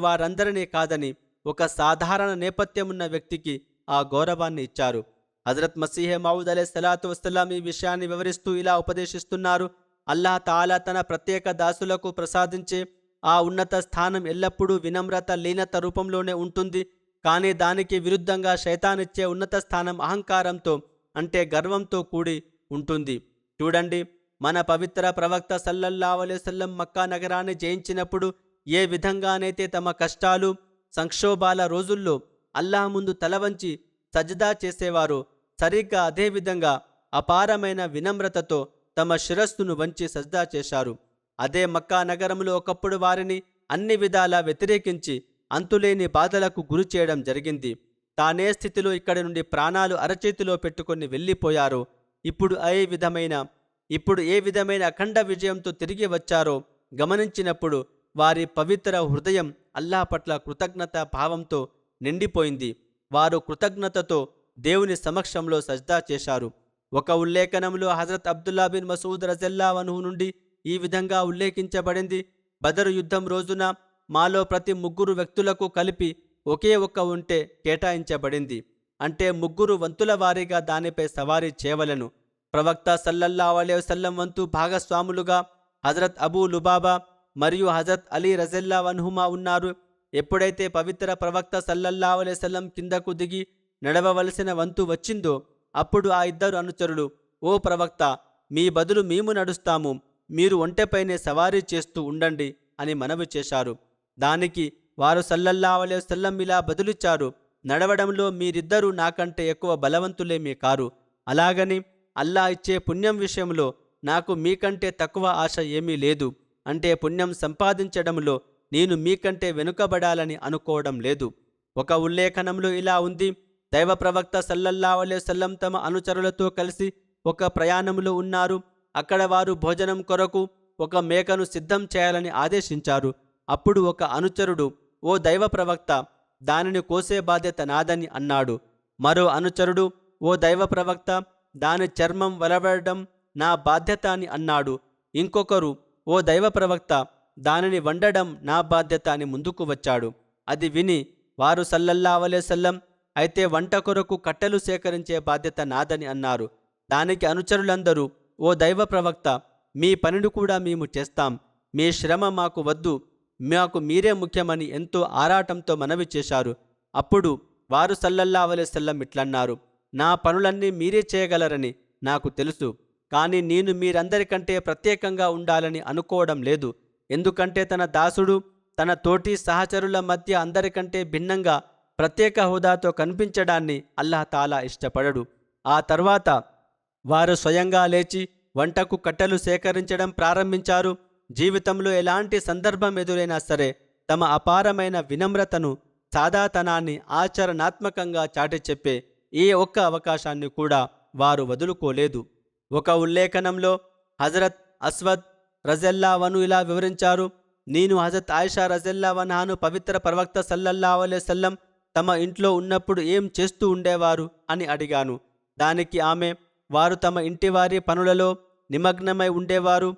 వారందరినీ కాదని ఒక సాధారణ నేపథ్యమున్న వ్యక్తికి ఆ గౌరవాన్ని ఇచ్చారు. హజరత్ మసీహే మౌద్ అలైహిస్సలాతు వస్సలాం ఈ విషయాన్ని వివరిస్తూ ఇలా ఉపదేశిస్తున్నారు, అల్లాహ్ తాలా తన ప్రత్యేక దాసులకు ప్రసాదించే ఆ ఉన్నత స్థానం ఎల్లప్పుడూ వినమ్రత, లీనత రూపంలోనే ఉంటుంది. కానీ దానికి విరుద్ధంగా శైతానిచ్చే ఉన్నత స్థానం అహంకారంతో, అంటే గర్వంతో కూడి ఉంటుంది. చూడండి, మన పవిత్ర ప్రవక్త సల్లల్లాహు అలైహి వసల్లం మక్కా నగరాన్ని జయించినప్పుడు ఏ విధంగానైతే తమ కష్టాలు, సంక్షోభాల రోజుల్లో అల్లాహ్ ముందు తలవంచి సజ్దా చేసేవారో, సరిగ్గా అదేవిధంగా అపారమైన వినమ్రతతో తమ శిరస్సును వంచి సజ్దా చేశారు. అదే మక్కా నగరంలో ఒకప్పుడు వారిని అన్ని విధాలా వ్యతిరేకించి అంతులేని బాధలకు గురి చేయడం జరిగింది. తానే స్థితిలో ఇక్కడి నుండి ప్రాణాలు అరచేతిలో పెట్టుకొని వెళ్ళిపోయారో, ఇప్పుడు ఏ విధమైన అఖండ విజయంతో తిరిగి వచ్చారో గమనించినప్పుడు వారి పవిత్ర హృదయం అల్లాహ్ పట్ల కృతజ్ఞత భావంతో నిండిపోయింది. వారు కృతజ్ఞతతో దేవుని సమక్షంలో సజ్దా చేశారు. ఒక ఉల్లేఖనంలో హజరత్ అబ్దుల్లా బిన్ మసూద్ రజల్లాహు అన్హు నుండి ఈ విధంగా ఉల్లేఖించబడింది, బదరు యుద్ధం రోజున మాలో ప్రతి 3 వ్యక్తులకు కలిపి ఒకే ఒక్క ఒంటె కేటాయించబడింది. అంటే 3 వంతుల వారీగా దానిపై సవారీ చేయవలెను. ప్రవక్త సల్లల్లాహు అలైహి వసల్లం వంతు భాగస్వాములుగా హజరత్ అబూ లుబాబా మరియు హజరత్ అలీ రజల్లాహు అన్హుమా ఉన్నారు. ఎప్పుడైతే పవిత్ర ప్రవక్త సల్లల్లాహు అలైహి వసల్లం కిందకు దిగి నడవవలసిన వంతు వచ్చిందో అప్పుడు ఆ 2 అనుచరులు, ఓ ప్రవక్త, మీ బదులు మేము నడుస్తాము, మీరు ఒంటెపైనే సవారీ చేస్తూ ఉండండి అని మనవి చేశారు. దానికి వారు సల్లల్లాహు అలైహి వసల్లం ఇలా బదులిచ్చారు, నడవడంలో మీరిద్దరూ నాకంటే ఎక్కువ బలవంతులేమీ కారు. అలాగని అల్లాహ్ ఇచ్చే పుణ్యం విషయంలో నాకు మీకంటే తక్కువ ఆశ ఏమీ లేదు. అంటే పుణ్యం సంపాదించడంలో నేను మీకంటే వెనుకబడాలని అనుకోవడం లేదు. ఒక ఉల్లేఖనంలో ఇలా ఉంది, దైవ ప్రవక్త సల్లల్లాహు అలైహి వసల్లం తమ అనుచరులతో కలిసి ఒక ప్రయాణంలో ఉన్నారు. అక్కడ వారు భోజనం కొరకు ఒక మేకను సిద్ధం చేయాలని ఆదేశించారు. అప్పుడు ఒక అనుచరుడు, ఓ దైవ ప్రవక్త, దానిని కోసే బాధ్యత నాదని అన్నాడు. మరో అనుచరుడు, ఓ దైవ ప్రవక్త, దాని చర్మం వలవడం నా బాధ్యత అని అన్నాడు. ఇంకొకరు, ఓ దైవ ప్రవక్త, దానిని వండడం నా బాధ్యత అని ముందుకు వచ్చాడు. అది విని వారు సల్లల్లాహు అలైహి వసల్లం, అయితే వంట కొరకు కట్టెలు సేకరించే బాధ్యత నాదని అన్నారు. దానికి అనుచరులందరూ, ఓ దైవ ప్రవక్త, మీ పనిని కూడా మేము చేస్తాం, మీ శ్రమ మాకు వద్దు, మాకు మీరే ముఖ్యమని ఎంతో ఆరాటంతో మనవి చేశారు. అప్పుడు వారు సల్లల్లాహు అలైహి వసల్లం ఇట్లన్నారు, నా పనులన్నీ మీరే చేయగలరని నాకు తెలుసు, కానీ నేను మీరందరికంటే ప్రత్యేకంగా ఉండాలని అనుకోవడం లేదు. ఎందుకంటే తన దాసుడు తన తోటి సహచరుల మధ్య అందరికంటే భిన్నంగా ప్రత్యేక హోదాతో కనిపించడాన్ని అల్లాహ్ తాలా ఇష్టపడడు. ఆ తర్వాత వారు స్వయంగా లేచి వంటకు కట్టెలు సేకరించడం ప్రారంభించారు. జీవితంలో ఎలాంటి సందర్భం ఎదురైనా సరే తమ అపారమైన వినమ్రతను, సాదాతనాన్ని ఆచరణాత్మకంగా చాటి చెప్పే ఏ ఒక్క అవకాశాన్ని కూడా వారు వదులుకోలేదు. ఒక ఉల్లేఖనంలో హజరత్ అస్వద్ రజల్లావను ఇలా వివరించారు: నేను హజరత్ ఆయిషా రజల్లావన్హాను పవిత్ర ప్రవక్త సల్లల్లాహు అలైహి వసల్లం తమ ఇంట్లో ఉన్నప్పుడు ఏం చేస్తూ ఉండేవారు అని అడిగాను. దానికి ఆమె, వారు తమ ఇంటివారి పనులలో నిమగ్నమై ఉండేవారు,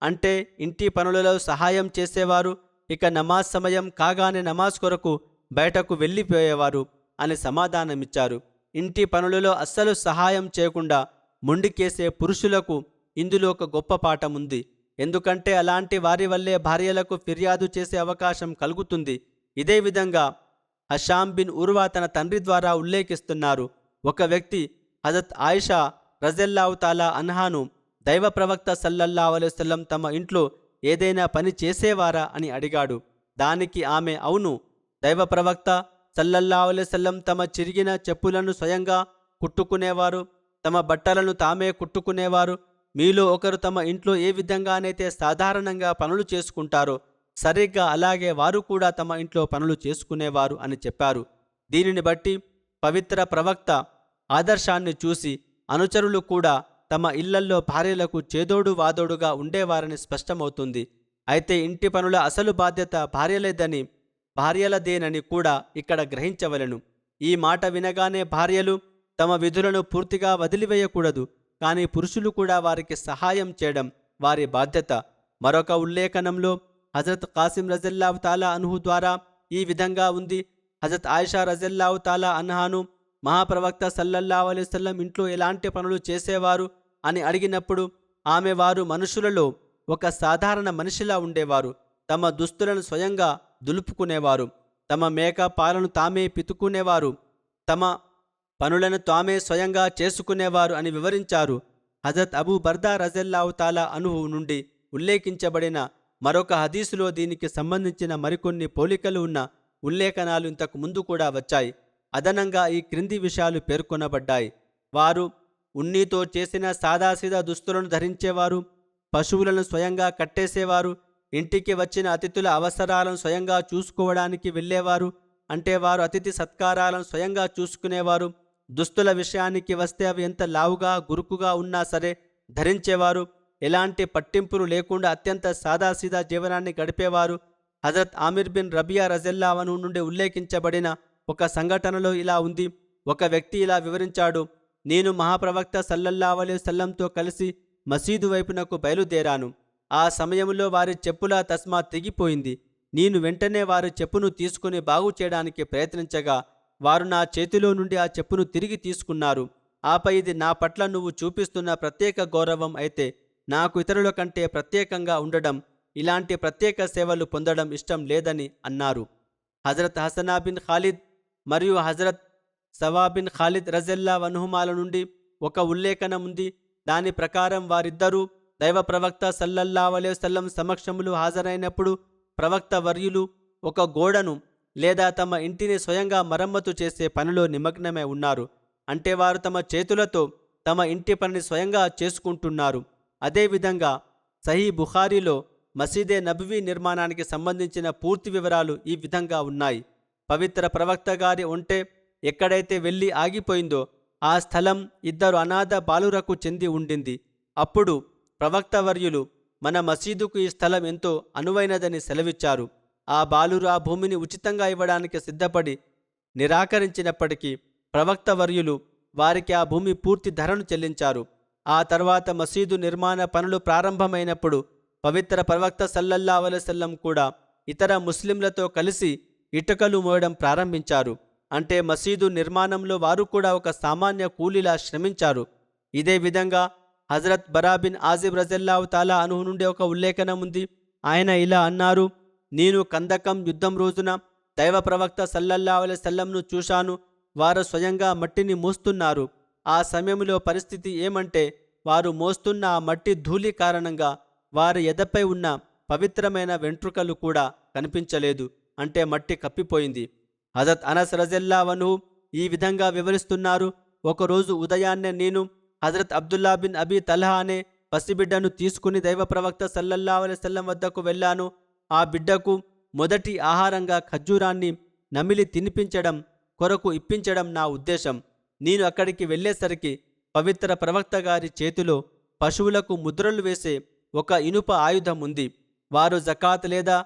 అంటే ఇంటి పనులలో సహాయం చేసేవారు, ఇక నమాజ్ సమయం కాగానే నమాజ్ కొరకు బయటకు వెళ్ళిపోయేవారు అని సమాధానమిచ్చారు. ఇంటి పనులలో అస్సలు సహాయం చేయకుండా మొండికేసే పురుషులకు ఇందులో ఒక గొప్ప పాఠం ఉంది. ఎందుకంటే అలాంటి వారి వల్లే భార్యలకు ఫిర్యాదు చేసే అవకాశం కలుగుతుంది. ఇదే విధంగా హషాం బిన్ ఉర్వా తన తండ్రి ద్వారా ఉల్లేఖిస్తున్నారు: ఒక వ్యక్తి హజరత్ ఆయిషా రజల్లాహు తాలా అన్హాను దైవ ప్రవక్త సల్లల్లాహు అలైహి వసల్లం తమ ఇంట్లో ఏదైనా పని చేసేవారా అని అడిగాడు. దానికి ఆమె, అవును, దైవ ప్రవక్త సల్లల్లాహు అలైహి వసల్లం తమ చిరిగిన చెప్పులను స్వయంగా కుట్టుకునేవారు, తమ బట్టలను తామే కుట్టుకునేవారు. మీలో ఒకరు తమ ఇంట్లో ఏ విధంగానైతే సాధారణంగా పనులు చేసుకుంటారో సరిగ్గా అలాగే వారు కూడా తమ ఇంట్లో పనులు చేసుకునేవారు అని చెప్పారు. దీనిని బట్టి పవిత్ర ప్రవక్త ఆదర్శాన్ని చూసి అనుచరులు కూడా తమ ఇళ్లల్లో భార్యలకు చేదోడు వాదోడుగా ఉండేవారని స్పష్టమవుతుంది. అయితే ఇంటి పనుల అసలు బాధ్యత భార్యలదేనని కూడా ఇక్కడ గ్రహించవలెను. ఈ మాట వినగానే భార్యలు తమ విధులను పూర్తిగా వదిలివేయకూడదు, కానీ పురుషులు కూడా వారికి సహాయం చేయడం వారి బాధ్యత. మరొక ఉల్లేఖనంలో హజరత్ కాసిం రజల్లాహు తాలా అన్హు ద్వారా ఈ విధంగా ఉంది: హజరత్ ఆయిషా రజల్లాహు తాలా అన్హాను మహాప్రవక్త సల్లల్లాహు అలైహి వసల్లం ఇంట్లో ఎలాంటి పనులు చేసేవారు అని అడిగినప్పుడు ఆమె, వారు మనుషులలో ఒక సాధారణ మనిషిలా ఉండేవారు, తమ దుస్తులను స్వయంగా దులుపుకునేవారు, తమ మేక పాలను తామే పితుకునేవారు, తమ పనులను తామే స్వయంగా చేసుకునేవారు అని వివరించారు. హజరత్ అబూ బర్దా రజల్లాహు తాలా అన్హు నుండి ఉల్లేఖించబడిన మరొక హదీసులో దీనికి సంబంధించిన మరికొన్ని పోలికలు ఉన్న ఉల్లేఖనాలు ఇంతకు ముందు కూడా వచ్చాయి. అదనంగా ఈ క్రింది విషయాలు పేర్కొనబడ్డాయి: వారు ఉన్నితో చేసిన సాదాసీదా దుస్తులను ధరించేవారు, పశువులను స్వయంగా కట్టేసేవారు, ఇంటికి వచ్చిన అతిథుల అవసరాలను స్వయంగా చూసుకోవడానికి వెళ్ళేవారు, అంటే వారు అతిథి సత్కారాలను స్వయంగా చూసుకునేవారు. దుస్తుల విషయానికి వస్తే అవి ఎంత లావుగా గురుకుగా ఉన్నా సరే ధరించేవారు. ఎలాంటి పట్టింపులు లేకుండా అత్యంత సాదాసీదా జీవనాన్ని గడిపేవారు. హజరత్ ఆమిర్ బిన్ రబియా రజల్లాహు అన్హు నుండి ఉల్లేఖించబడిన ఒక సంఘటనలో ఇలా ఉంది: ఒక వ్యక్తి ఇలా వివరించాడు: నేను మహాప్రవక్త సల్లల్లాహు అలైహి వసల్లంతో కలిసి మసీదు వైపునకు బయలుదేరాను. ఆ సమయంలో వారి చెప్పుల తస్మా తెగిపోయింది. నేను వెంటనే వారి చెప్పును తీసుకుని బాగు చేయడానికి ప్రయత్నించగా వారు నా చేతిలో నుండి ఆ చెప్పును తిరిగి తీసుకున్నారు. ఆపై, ఇది నా పట్ల నువ్వు చూపిస్తున్న ప్రత్యేక గౌరవం అయితే నాకు ఇతరుల కంటే ప్రత్యేకంగా ఉండడం, ఇలాంటి ప్రత్యేక సేవలు పొందడం ఇష్టం లేదని అన్నారు. హజరత్ హసనా బిన్ ఖాలిద్ మరియు హజరత్ సవా బిన్ ఖాలిద్ రజల్లాహు అన్హుమాల నుండి ఒక ఉల్లేఖనం ఉంది. దాని ప్రకారం వారిద్దరూ దైవ ప్రవక్త సల్లల్లాహు అలైహి వసల్లం సమక్షంలో హాజరైనప్పుడు ప్రవక్త వర్యులు ఒక గోడను లేదా తమ ఇంటిని స్వయంగా మరమ్మతు చేసే పనిలో నిమగ్నమై ఉన్నారు. అంటే వారు తమ చేతులతో తమ ఇంటి పనిని స్వయంగా చేసుకుంటున్నారు. అదేవిధంగా సహీ బుఖారీలో మసీదే నబవీ నిర్మాణానికి సంబంధించిన పూర్తి వివరాలు ఈ విధంగా ఉన్నాయి: పవిత్ర ప్రవక్త గారి ఒంటె ఎక్కడైతే వెళ్ళి ఆగిపోయిందో ఆ స్థలం ఇద్దరు అనాథ బాలురకు చెంది ఉండింది. అప్పుడు ప్రవక్త వర్యులు, మన మసీదుకు ఈ స్థలం ఎంతో అనువైనదని సెలవిచ్చారు. ఆ బాలురు ఆ భూమిని ఉచితంగా ఇవ్వడానికి సిద్ధపడి నిరాకరించినప్పటికీ ప్రవక్త వర్యులు వారికి ఆ భూమి పూర్తి ధరను చెల్లించారు. ఆ తర్వాత మసీదు నిర్మాణ పనులు ప్రారంభమైనప్పుడు పవిత్ర ప్రవక్త సల్లల్లాహు అలైహి వసల్లం కూడా ఇతర ముస్లింలతో కలిసి ఇటుకలు మోయడం ప్రారంభించారు. అంటే మసీదు నిర్మాణంలో వారు కూడా ఒక సామాన్య కూలీలా శ్రమించారు. ఇదే విధంగా హజరత్ బరా బిన్ ఆజిబ్ రజల్లాహు తాలా అన్హు నుండి ఒక ఉల్లేఖనం ఉంది. ఆయన ఇలా అన్నారు: నేను కందకం యుద్ధం రోజున దైవ ప్రవక్త సల్లల్లాహు అలైహి వసల్లంను చూశాను. వారు స్వయంగా మట్టిని మోస్తున్నారు. ఆ సమయంలో పరిస్థితి ఏమంటే వారు మోస్తున్న ఆ మట్టి ధూళి కారణంగా వారి ఎదపై ఉన్న పవిత్రమైన వెంట్రుకలు కూడా కనిపించలేదు, అంటే మట్టి కప్పిపోయింది. హజరత్ అనస్ రజల్లాహు అన్హు ఈ విధంగా వివరిస్తున్నారు. ఒకరోజు ఉదయాన్నే నేను హజరత్ అబ్దుల్లా బిన్ అబీ తల్హా అనే పసిబిడ్డను తీసుకుని దైవ ప్రవక్త సల్లల్లాహు అలైహి వసల్లం వద్దకు వెళ్ళాను. ఆ బిడ్డకు మొదటి ఆహారంగా ఖర్జూరాన్ని నమిలి తినిపించడం కొరకు ఇప్పించడం నా ఉద్దేశం. నేను అక్కడికి వెళ్ళేసరికి పవిత్ర ప్రవక్త గారి చేతిలో పశువులకు ముద్రలు వేసే ఒక ఇనుప ఆయుధం ఉంది. వారు జకాత్ లేదా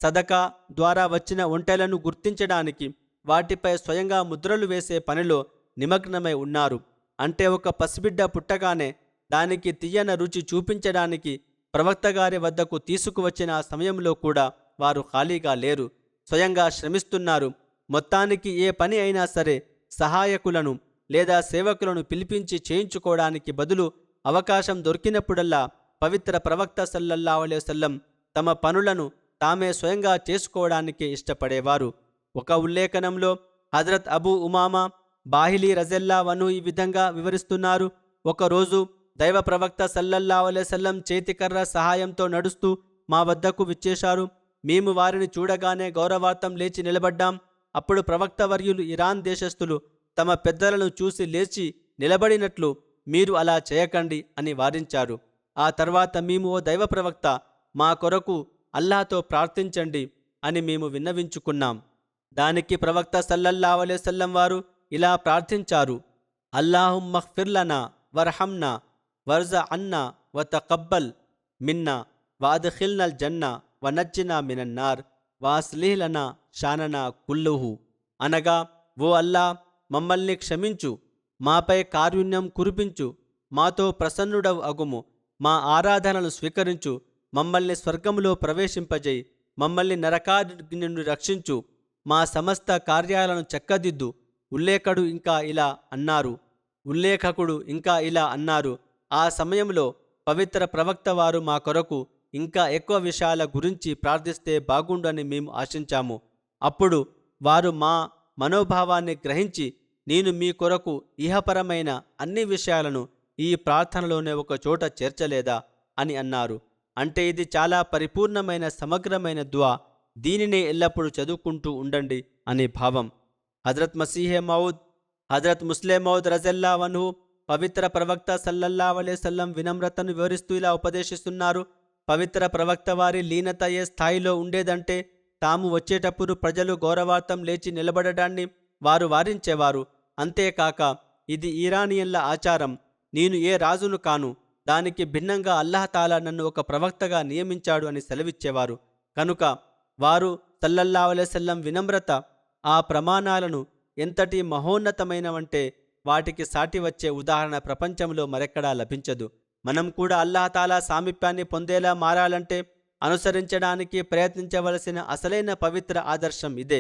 సదకా ద్వారా వచ్చిన ఒంటెలను గుర్తించడానికి వాటిపై స్వయంగా ముద్రలు వేసే పనిలో నిమగ్నమై ఉన్నారు. అంటే ఒక పసిబిడ్డ పుట్టగానే దానికి తీయన రుచి చూపించడానికి ప్రవక్త గారి వద్దకు తీసుకువచ్చిన ఆ సమయంలో కూడా వారు ఖాళీగా లేరు, స్వయంగా శ్రమిస్తున్నారు. మొత్తానికి ఏ పని అయినా సరే సహాయకులను లేదా సేవకులను పిలిపించి చేయించుకోవడానికి బదులు అవకాశం దొరికినప్పుడల్లా పవిత్ర ప్రవక్త సల్లల్లాహు అలైహి వసల్లం తమ పనులను తామే స్వయంగా చేసుకోవడానికే ఇష్టపడేవారు. ఒక ఉల్లేఖనంలో హజరత్ అబూ ఉమామా బాహిలీ రజల్లాహు అన్హు ఈ విధంగా వివరిస్తున్నారు. ఒకరోజు దైవ ప్రవక్త సల్లల్లాహు అలైహి వసల్లం చేతికర్ర సహాయంతో నడుస్తూ మా వద్దకు విచ్చేశారు. మేము వారిని చూడగానే గౌరవార్థం లేచి నిలబడ్డాం. అప్పుడు ప్రవక్త వర్యులు ఇరాన్ దేశస్థులు తమ పెద్దలను చూసి లేచి నిలబడినట్లు మీరు అలా చేయకండి అని వారించారు. ఆ తర్వాత మేము, ఓ దైవ ప్రవక్త, మా కొరకు అల్లాహ్తో ప్రార్థించండి అని మేము విన్నవించుకున్నాం. దానికి ప్రవక్త సల్లల్లాహు అలైహి వసల్లం వారు ఇలా ప్రార్థించారు: అల్లాహుమ్మ ఖ్ఫిర్ లనా వర్హమ్నా వర్జ అన్నా వతకబ్బల్ మిన్నా వాద్ఖిల్నల్ జన్నా వనజ్జినా మినన్నార్ వాస్లిహ్ లనా షాననా కుల్లుహు. అనగా, ఓ అల్లా, మమ్మల్ని క్షమించు, మాపై కారుణ్యం కురిపించు, మాతో ప్రసన్నుడవు అగుము, మా ఆరాధనలు స్వీకరించు, మమ్మల్ని స్వర్గములో ప్రవేశింపజేయి, మమ్మల్ని నరకాగ్ని నుండి రక్షించు, మా సమస్త కార్యాలను చక్కదిద్దు. ఉల్లేఖకుడు ఇంకా ఇలా అన్నారు: ఆ సమయంలో పవిత్ర ప్రవక్త వారు మా కొరకు ఇంకా ఎక్కువ విషయాల గురించి ప్రార్థిస్తే బాగుండని మేము ఆశించాము. అప్పుడు వారు మా మనోభావాన్ని గ్రహించి, నేను మీ కొరకు ఇహపరమైన అన్ని విషయాలను ఈ ప్రార్థనలోనే ఒక చోట చేర్చలేదా అని అన్నారు. అంటే ఇది చాలా పరిపూర్ణమైన సమగ్రమైన దుఆ, దీనినే ఎల్లప్పుడూ చదువుకుంటూ ఉండండి అనే భావం. హజరత్ మసీహే మౌద్ హజరత్ ముస్లిం మౌద్ రజల్లాహు అన్హు పవిత్ర ప్రవక్త సల్లల్లాహు అలైహి వసల్లం వినమ్రతను వివరిస్తూ ఇలా ఉపదేశిస్తున్నారు: పవిత్ర ప్రవక్త వారి లీనత ఏ స్థాయిలో ఉండేదంటే, తాము వచ్చేటప్పుడు ప్రజలు గౌరవార్థం లేచి నిలబడడాన్ని వారు వారించేవారు. అంతేకాక ఇది ఇరానియన్ల ఆచారం. నేను ఏ రాజును కాను, దానికి భిన్నంగా అల్లాహ్ నన్ను ఒక ప్రవక్తగా నియమించాడు అని సెలవిచ్చేవారు. కనుక వారు సల్లల్లాహు అలైహి వసల్లం వినమ్రత, ఆ ప్రమాణాలను ఎంతటి మహోన్నతమైనవంటే వాటికి సాటి వచ్చే ఉదాహరణ ప్రపంచంలో మరెక్కడా లభించదు. మనం కూడా అల్లాహ్ సామీప్యాన్ని పొందేలా మారాలంటే అనుసరించడానికి ప్రయత్నించవలసిన అసలైన పవిత్ర ఆదర్శం ఇదే.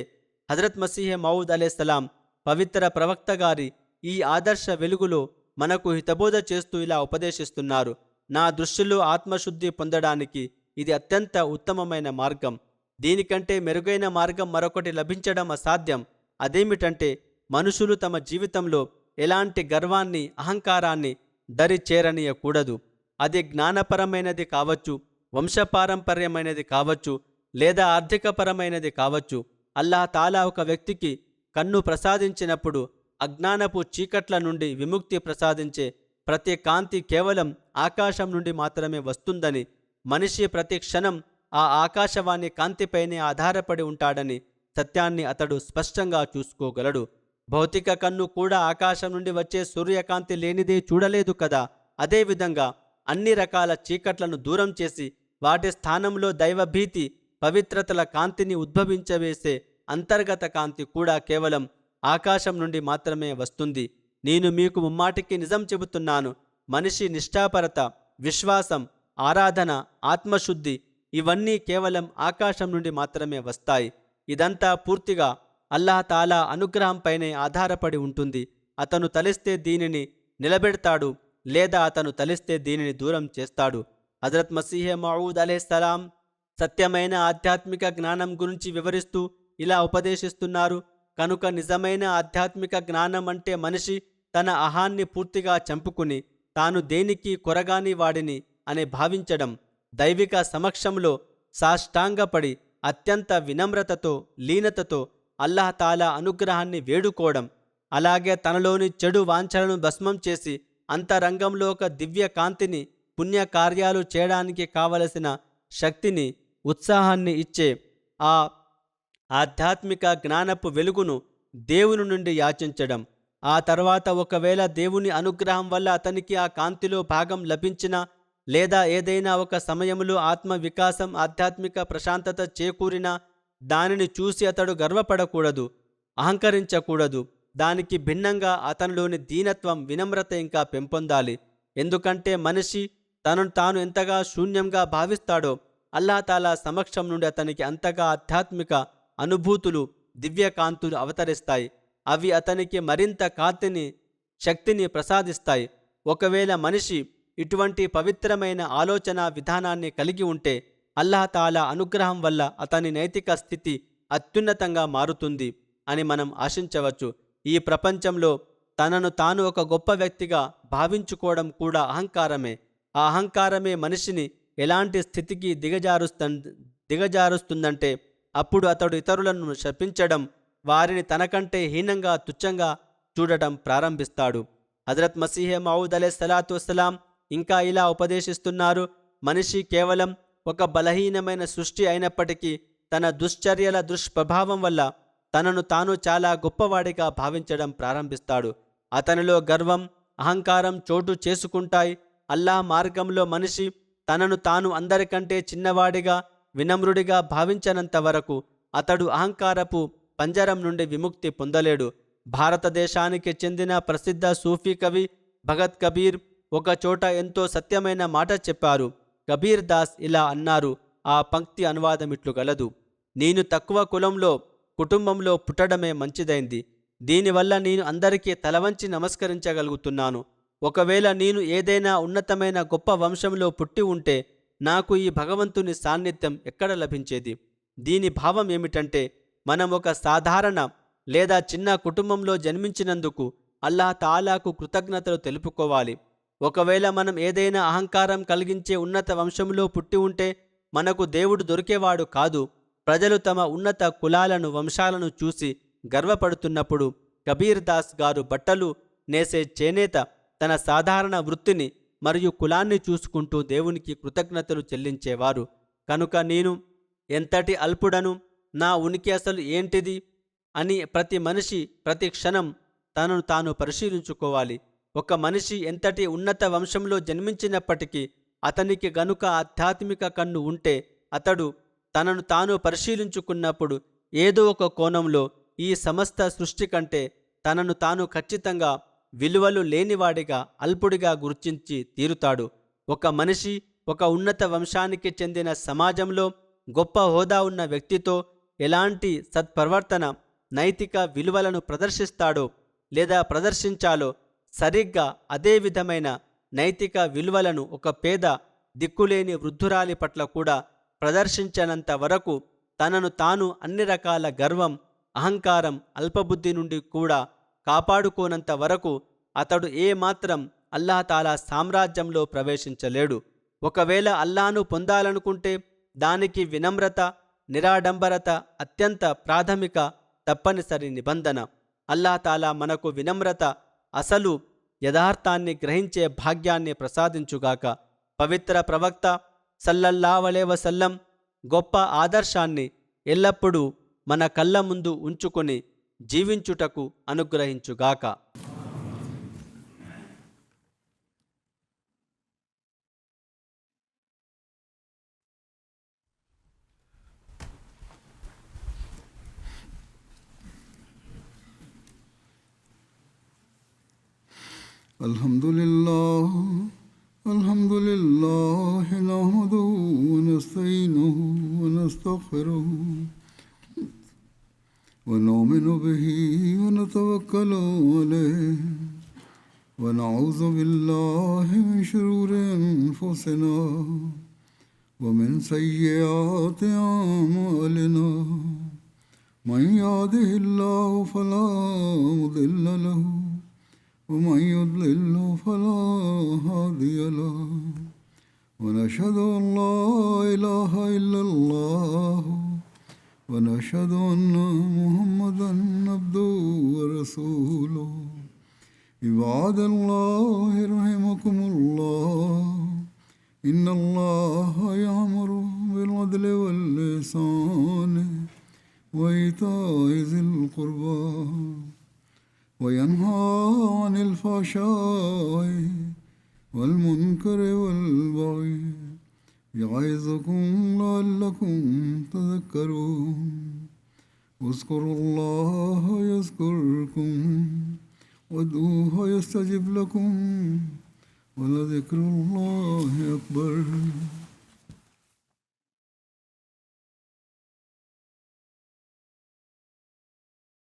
హజరత్ మసీహే మౌద్ అలైహిస్సలాం పవిత్ర ప్రవక్త గారి ఈ ఆదర్శ వెలుగులో మనకు హితబోధ చేస్తూ ఇలా ఉపదేశిస్తున్నారు: నా దృష్టిలో ఆత్మశుద్ధి పొందడానికి ఇది అత్యంత ఉత్తమమైన మార్గం. దీనికంటే మెరుగైన మార్గం మరొకటి లభించడం అసాధ్యం. అదేమిటంటే, మనుషులు తమ జీవితంలో ఎలాంటి గర్వాన్ని, అహంకారాన్ని దరి చేరనీయకూడదు. అది జ్ఞానపరమైనది కావచ్చు, వంశపారంపర్యమైనది కావచ్చు, లేదా ఆర్థికపరమైనది కావచ్చు. అల్లాహ్ తాలా ఒక వ్యక్తికి కన్ను ప్రసాదించినప్పుడు అజ్ఞానపు చీకట్ల నుండి విముక్తి ప్రసాదించే ప్రతి కాంతి కేవలం ఆకాశం నుండి మాత్రమే వస్తుందని, మనిషి ప్రతి క్షణం ఆ ఆకాశవాణి కాంతిపైనే ఆధారపడి ఉంటాడని సత్యాన్ని అతడు స్పష్టంగా చూసుకోగలడు. భౌతిక కన్ను కూడా ఆకాశం నుండి వచ్చే సూర్యకాంతి లేనిదే చూడలేదు కదా. అదేవిధంగా అన్ని రకాల చీకట్లను దూరం చేసి వాటి స్థానంలో దైవభీతి, పవిత్రతల కాంతిని ఉద్భవించవేసే అంతర్గత కాంతి కూడా కేవలం ఆకాశం నుండి మాత్రమే వస్తుంది. నేను మీకు ముమ్మాటికి నిజం చెబుతున్నాను, మనిషి నిష్ఠాపరత, విశ్వాసం, ఆరాధన, ఆత్మశుద్ధి ఇవన్నీ కేవలం ఆకాశం నుండి మాత్రమే వస్తాయి. ఇదంతా పూర్తిగా అల్లాహ్ తాలా అనుగ్రహంపైనే ఆధారపడి ఉంటుంది. అతను తలిస్తే దీనిని నిలబెడతాడు, లేదా అతను తలిస్తే దీనిని దూరం చేస్తాడు. హజరత్ మసీహే మౌద్ అలైహిస్సలాం సత్యమైన ఆధ్యాత్మిక జ్ఞానం గురించి వివరిస్తూ ఇలా ఉపదేశిస్తున్నారు: కనుక నిజమైన ఆధ్యాత్మిక జ్ఞానం అంటే మనిషి తన అహాన్ని పూర్తిగా చంపుకుని తాను దేనికి కొరగాని వాడిని అని భావించడం, దైవిక సమక్షంలో సాష్టాంగపడి అత్యంత వినమ్రతతో, లీనతతో అల్లాహ్ తాలా అనుగ్రహాన్ని వేడుకోవడం, అలాగే తనలోని చెడు వాంఛలను భస్మం చేసి అంతరంగంలో ఒక దివ్య కాంతిని, పుణ్యకార్యాలు చేయడానికి కావలసిన శక్తిని, ఉత్సాహాన్ని ఇచ్చే ఆ ఆధ్యాత్మిక జ్ఞానపు వెలుగును దేవుని నుండి యాచించడం. ఆ తర్వాత ఒకవేళ దేవుని అనుగ్రహం వల్ల అతనికి ఆ కాంతిలో భాగం లభించినా, లేదా ఏదైనా ఒక సమయంలో ఆత్మ వికాసం, ఆధ్యాత్మిక ప్రశాంతత చేకూరినా దానిని చూసి అతడు గర్వపడకూడదు, అహంకరించకూడదు. దానికి భిన్నంగా అతనిలోని దీనత్వం, వినమ్రత ఇంకా పెంపొందాలి. ఎందుకంటే మనిషి తనను తాను ఎంతగా శూన్యంగా భావిస్తాడో అల్లాహ్ తాలా సమక్షం నుండి అతనికి అంతగా ఆధ్యాత్మిక అనుభూతులు, దివ్యకాంతులు అవతరిస్తాయి. అవి అతనికి మరింత కాంతిని, శక్తిని ప్రసాదిస్తాయి. ఒకవేళ మనిషి ఇటువంటి పవిత్రమైన ఆలోచన విధానాన్ని కలిగి ఉంటే అల్లాహ్ తాలా అనుగ్రహం వల్ల అతని నైతిక స్థితి అత్యున్నతంగా మారుతుంది అని మనం ఆశించవచ్చు. ఈ ప్రపంచంలో తనను తాను ఒక గొప్ప వ్యక్తిగా భావించుకోవడం కూడా అహంకారమే. ఆ అహంకారమే మనిషిని ఎలాంటి స్థితికి దిగజారుస్తుందంటే అప్పుడు అతడు ఇతరులను శపించడం, వారిని తనకంటే హీనంగా, తుచ్చంగా చూడటం ప్రారంభిస్తాడు. హజరత్ మసీహే మౌద్ అలైహిస్సలాతు వస్సలాం ఇంకా ఇలా ఉపదేశిస్తున్నారు: మనిషి కేవలం ఒక బలహీనమైన సృష్టి అయినప్పటికీ తన దుశ్చర్యల దుష్ప్రభావం వల్ల తనను తాను చాలా గొప్పవాడిగా భావించడం ప్రారంభిస్తాడు. అతనిలో గర్వం, అహంకారం చోటు చేసుకుంటాయి. అల్లాహ్ మార్గంలో మనిషి తనను తాను అందరికంటే చిన్నవాడిగా, వినమ్రుడిగా భావించనంత వరకు అతడు అహంకారపు పంజరం నుండి విముక్తి పొందలేడు. భారతదేశానికి చెందిన ప్రసిద్ధ సూఫీ కవి భగత్ కబీర్ ఒక చోట ఎంతో సత్యమైన మాట చెప్పారు. కబీర్ దాస్ ఇలా అన్నారు. ఆ పంక్తి అనువాదం ఇట్లు గలదు: నేను తక్కువ కుటుంబంలో పుట్టడమే మంచిదైంది. దీనివల్ల నేను అందరికీ తలవంచి నమస్కరించగలుగుతున్నాను. ఒకవేళ నేను ఏదైనా ఉన్నతమైన గొప్ప వంశంలో పుట్టి ఉంటే నాకు ఈ భగవంతుని సాన్నిధ్యం ఎక్కడ లభించేది? దీని భావం ఏమిటంటే, మనం ఒక సాధారణ లేదా చిన్న కుటుంబంలో జన్మించినందుకు అల్లాహ్ తాలాకు కృతజ్ఞతలు తెలుపుకోవాలి. ఒకవేళ మనం ఏదైనా అహంకారం కలిగించే ఉన్నత వంశంలో పుట్టి ఉంటే మనకు దేవుడు దొరికేవాడు కాదు. ప్రజలు తమ ఉన్నత కులాలను, వంశాలను చూసి గర్వపడుతున్నప్పుడు కబీర్ దాస్ గారు బట్టలు నేసే చేనేత తన సాధారణ వృత్తిని మరియు కులాన్ని చూసుకుంటూ దేవునికి కృతజ్ఞతలు చెల్లించేవారు. కనుక నేను ఎంతటి అల్పుడను, నా ఉనికి అసలు ఏంటిది అని ప్రతి మనిషి ప్రతి క్షణం తనను తాను పరిశీలించుకోవాలి. ఒక మనిషి ఎంతటి ఉన్నత వంశంలో జన్మించినప్పటికీ అతనికి గనుక ఆధ్యాత్మిక కన్ను ఉంటే అతడు తనను తాను పరిశీలించుకున్నప్పుడు ఏదో ఒక కోణంలో ఈ సమస్త సృష్టి కంటే తనను తాను ఖచ్చితంగా విలువలు లేనివాడిగా, అల్పుడిగా గుర్తించి తీరుతాడు. ఒక మనిషి ఒక ఉన్నత వంశానికి చెందిన సమాజంలో గొప్ప హోదా ఉన్న వ్యక్తితో ఎలాంటి సత్ప్రవర్తన, నైతిక విలువలను ప్రదర్శిస్తాడో లేదా ప్రదర్శించాలో సరిగ్గా అదే విధమైన నైతిక విలువలను ఒక పేద, దిక్కులేని వృద్ధురాలి పట్ల కూడా ప్రదర్శించనంత వరకు, తనను తాను అన్ని రకాల గర్వం, అహంకారం, అల్పబుద్ధి నుండి కూడా కాపాడుకోనంత వరకు అతడు ఏమాత్రం అల్లాహ్ తాలా సామ్రాజ్యంలో ప్రవేశించలేడు. ఒకవేళ అల్లాహ్ను పొందాలనుకుంటే దానికి వినమ్రత, నిరాడంబరత అత్యంత ప్రాథమిక, తప్పనిసరి నిబంధన. అల్లాహ్ తాలా మనకు వినమ్రత, అసలు యథార్థాన్ని గ్రహించే భాగ్యాన్ని ప్రసాదించుగాక. పవిత్ర ప్రవక్త సల్లల్లాహు అలైహి వసల్లం గొప్ప ఆదర్శాన్ని ఎల్లప్పుడూ మన కళ్ళ ముందు ఉంచుకొని జీవించుటకు అనుగ్రహించుగాక. Alhamdulillah nahmaduhu wa nasta'inuhu wa nastaghfiruhu wa nu'minu bihi wa natawakkalu alayhi wa na'udhu billahi min shururi anfusina wa min sayyiati a'malina. Man yahdihillahu fala mudilla lahu ومن يضلل فلا هادي له ونشهد أن لا إله إلا الله ونشهد أن محمدا عبده ورسوله عباد الله رحمكم الله إن الله يأمر بالعدل والإحسان وإيتاء ذي القربى وينهى عن الفحشاء والمنكر والبغي يعظكم لعلكم تذكرون اذكروا الله يذكركم وادعوه يستجب لكم ولذكر الله أكبر